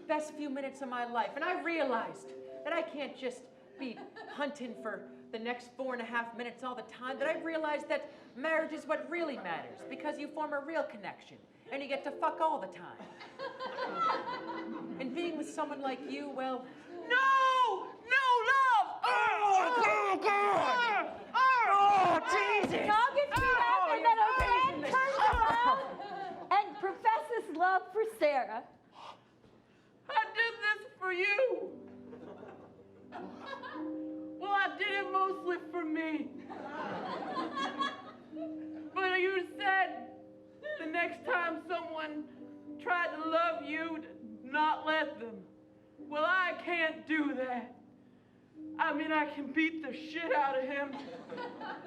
best few minutes of my life. And I realized that I can't just be hunting for the next 4.5 minutes all the time, that I realized that marriage is what really matters, because you form a real connection, and you get to fuck all the time. And being with someone like you, well... No! No, love! Oh, God! Oh, Jesus! Tom gets beat up, and then a man turns around and professes love for Sarah. I did this for you. Well, I did it mostly for me. But you said the next time someone tried to love you, to not let them. Well, I can't do that. I mean, I can beat the shit out of him,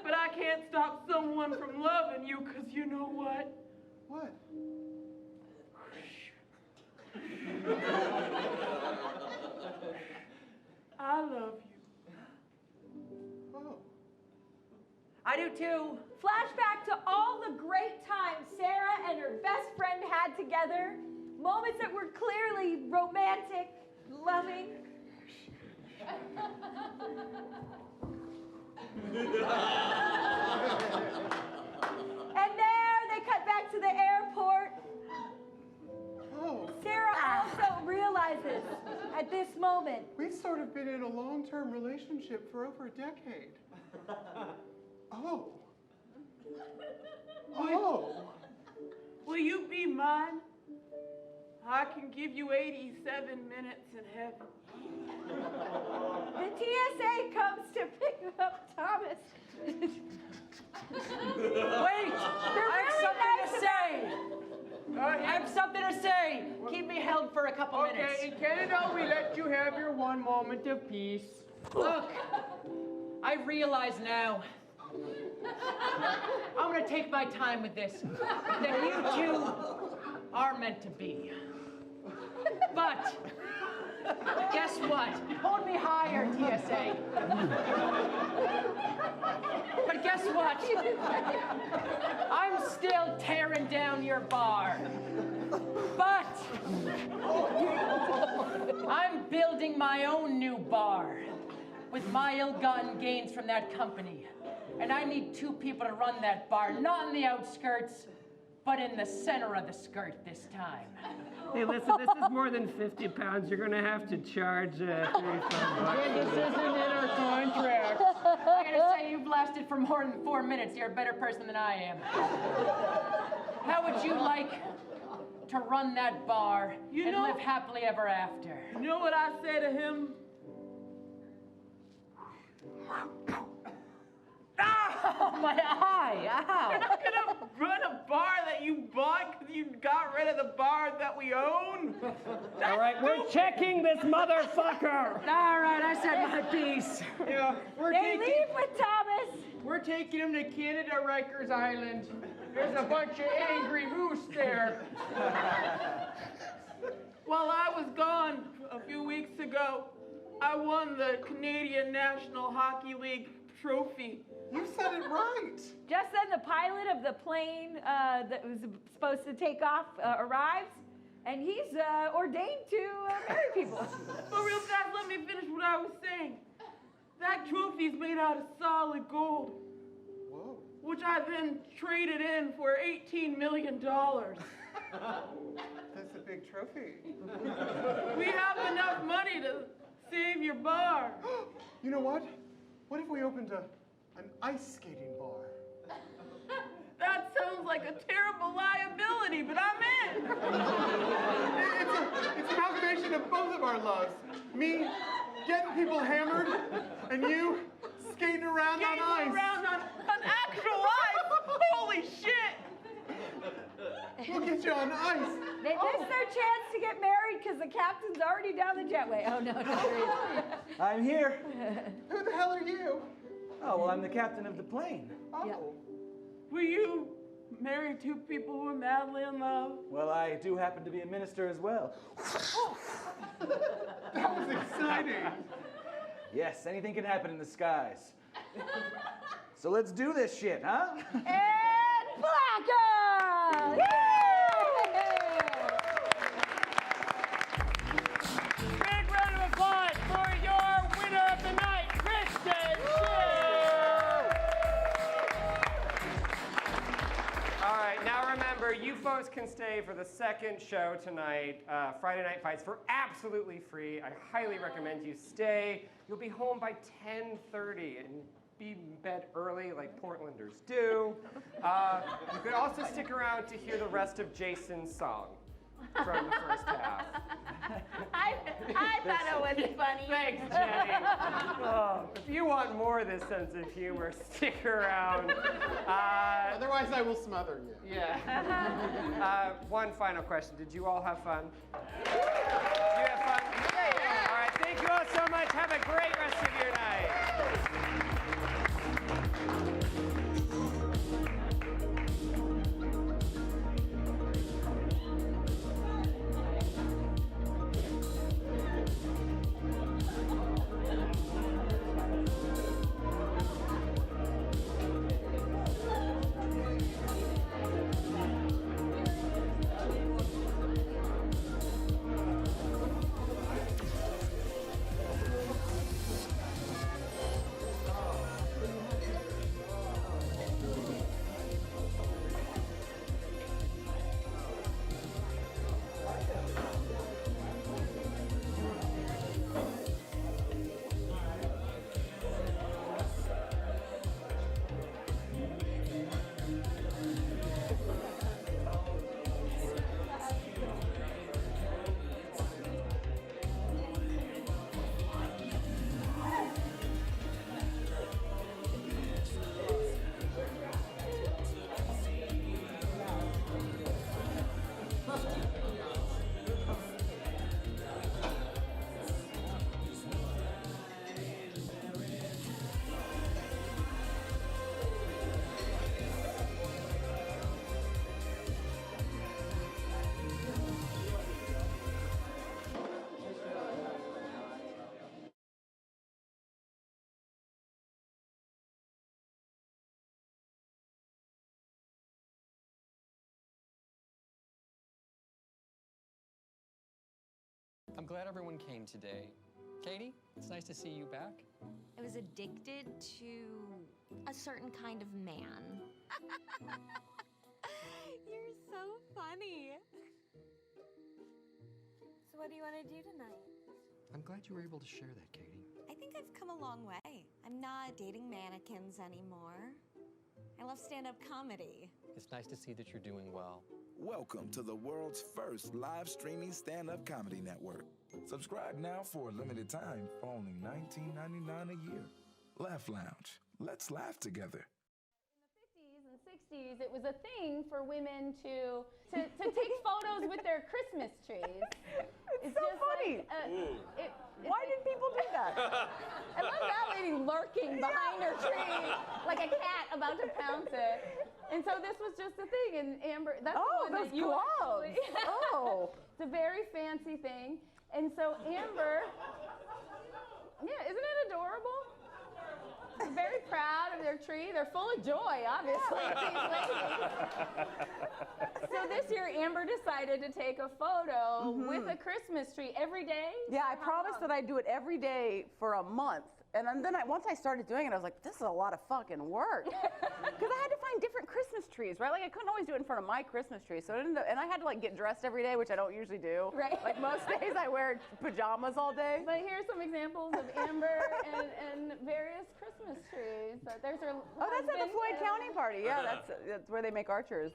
but I can't stop someone from loving you, because you know what? What? I love you. Oh. I do too. Flashback to all the great times Sarah and her best friend had together. Moments that were clearly romantic, loving. And there they cut back to the airport. Oh. Sarah also realizes at this moment. We've sort of been in a long-term relationship for over a decade. Oh. Oh. Will you be mine? I can give you 87 minutes in heaven. The TSA comes to pick up Thomas. Wait! I have something to say! I have something to say! Keep me held for a couple minutes. Okay, in Canada, we let you have your one moment of peace. Look, I realize now, I'm gonna take my time with this, that you two are meant to be. But, guess what? Hold me higher, TSA. But guess what? I'm still tearing down your bar. But, I'm building my own new bar with my ill-gotten gains from that company. And I need 2 people to run that bar, not in the outskirts, but in the center of the skirt this time. Hey, listen, this is more than 50 pounds. You're going to have to charge 35 bucks. This isn't in our contract. I gotta say, you've lasted for more than 4 minutes. You're a better person than I am. How would you like to run that bar and live happily ever after? You know what I say to him? Oh, my eye! Ow! You're not gonna run a bar that you bought because you got got rid of the bar that we own? All right, we're checking this motherfucker. All right, I said my piece. Yeah, They leave with Thomas. We're taking him to Canada Rikers Island. There's a bunch of angry moose there. While I was gone a few weeks ago, I won the Canadian National Hockey League trophy. You said it right. Just then, the pilot of the plane that was supposed to take off arrives, and he's ordained to marry people. But real fast, let me finish what I was saying. That trophy's made out of solid gold. Whoa. Which I then traded in for $18 million. That's a big trophy. We have enough money to save your bar. You know what? What if we opened an ice skating bar? That sounds like a terrible liability, but I'm in. It's an amalgamation of both of our loves. Me getting people hammered, and you skating around on ice. Skating around on actual ice? Holy shit! We'll get you on ice. This is their chance to get married because the captain's already down the jetway. Oh, no, no. I'm here. Who the hell are you? Oh, well, I'm the captain of the plane. Oh. Yeah. Will you marry two people who are madly in love? Well, I do happen to be a minister as well. That was exciting. Yes, anything can happen in the skies. So let's do this shit, huh? And Blacka! Yay! Big round of applause for your winner of the night, Kristen Schier. All right, now remember, you folks can stay for the second show tonight, Friday Night Fights, for absolutely free. I highly recommend you stay. You'll be home by 10:30 and be in bed early like Portlanders do. You could also stick around to hear the rest of Jason's song from the first half. I thought it was funny. Thanks, Jenny. Oh, if you want more of this sense of humor, stick around. Otherwise, I will smother you. Yeah. One final question. Did you all have fun? Did you have fun? Yeah. All right, thank you all so much. Have a great rest of your night. I'm glad everyone came today. Katie, it's nice to see you back. I was addicted to a certain kind of man. You're so funny. So what do you want to do tonight? I'm glad you were able to share that, Katie. I think I've come a long way. I'm not dating mannequins anymore. I love stand-up comedy. It's nice to see that you're doing well. Welcome to the world's first live streaming stand-up comedy network. Subscribe now for a limited time for only $19.99 a year. Laugh Lounge. Let's laugh together. In the 50s and 60s, 60s, it was a thing for women to take photos with their Christmas trees. It's so funny. Why did people do that? I love that lady lurking behind her tree like a cat about to pounce it. And so this was just a thing, and Amber, that's the one those that you gloves. actually. Oh. It's a very fancy thing. And so Amber, yeah, isn't it adorable? They're very proud of their tree. They're full of joy, obviously. These ladies. So this year, Amber decided to take a photo with a Christmas tree every day. Yeah, I promised that I'd do it every day for a month. And then once I started doing it, I was like, this is a lot of fucking work. Because I had to find different Christmas trees, right? Like I couldn't always do it in front of my Christmas tree. So and I had to like get dressed every day, which I don't usually do. Right. Like most days I wear pajamas all day. But here's some examples of Amber and various Christmas trees. There's her that's at the Floyd County party. Yeah, that's where they make archers.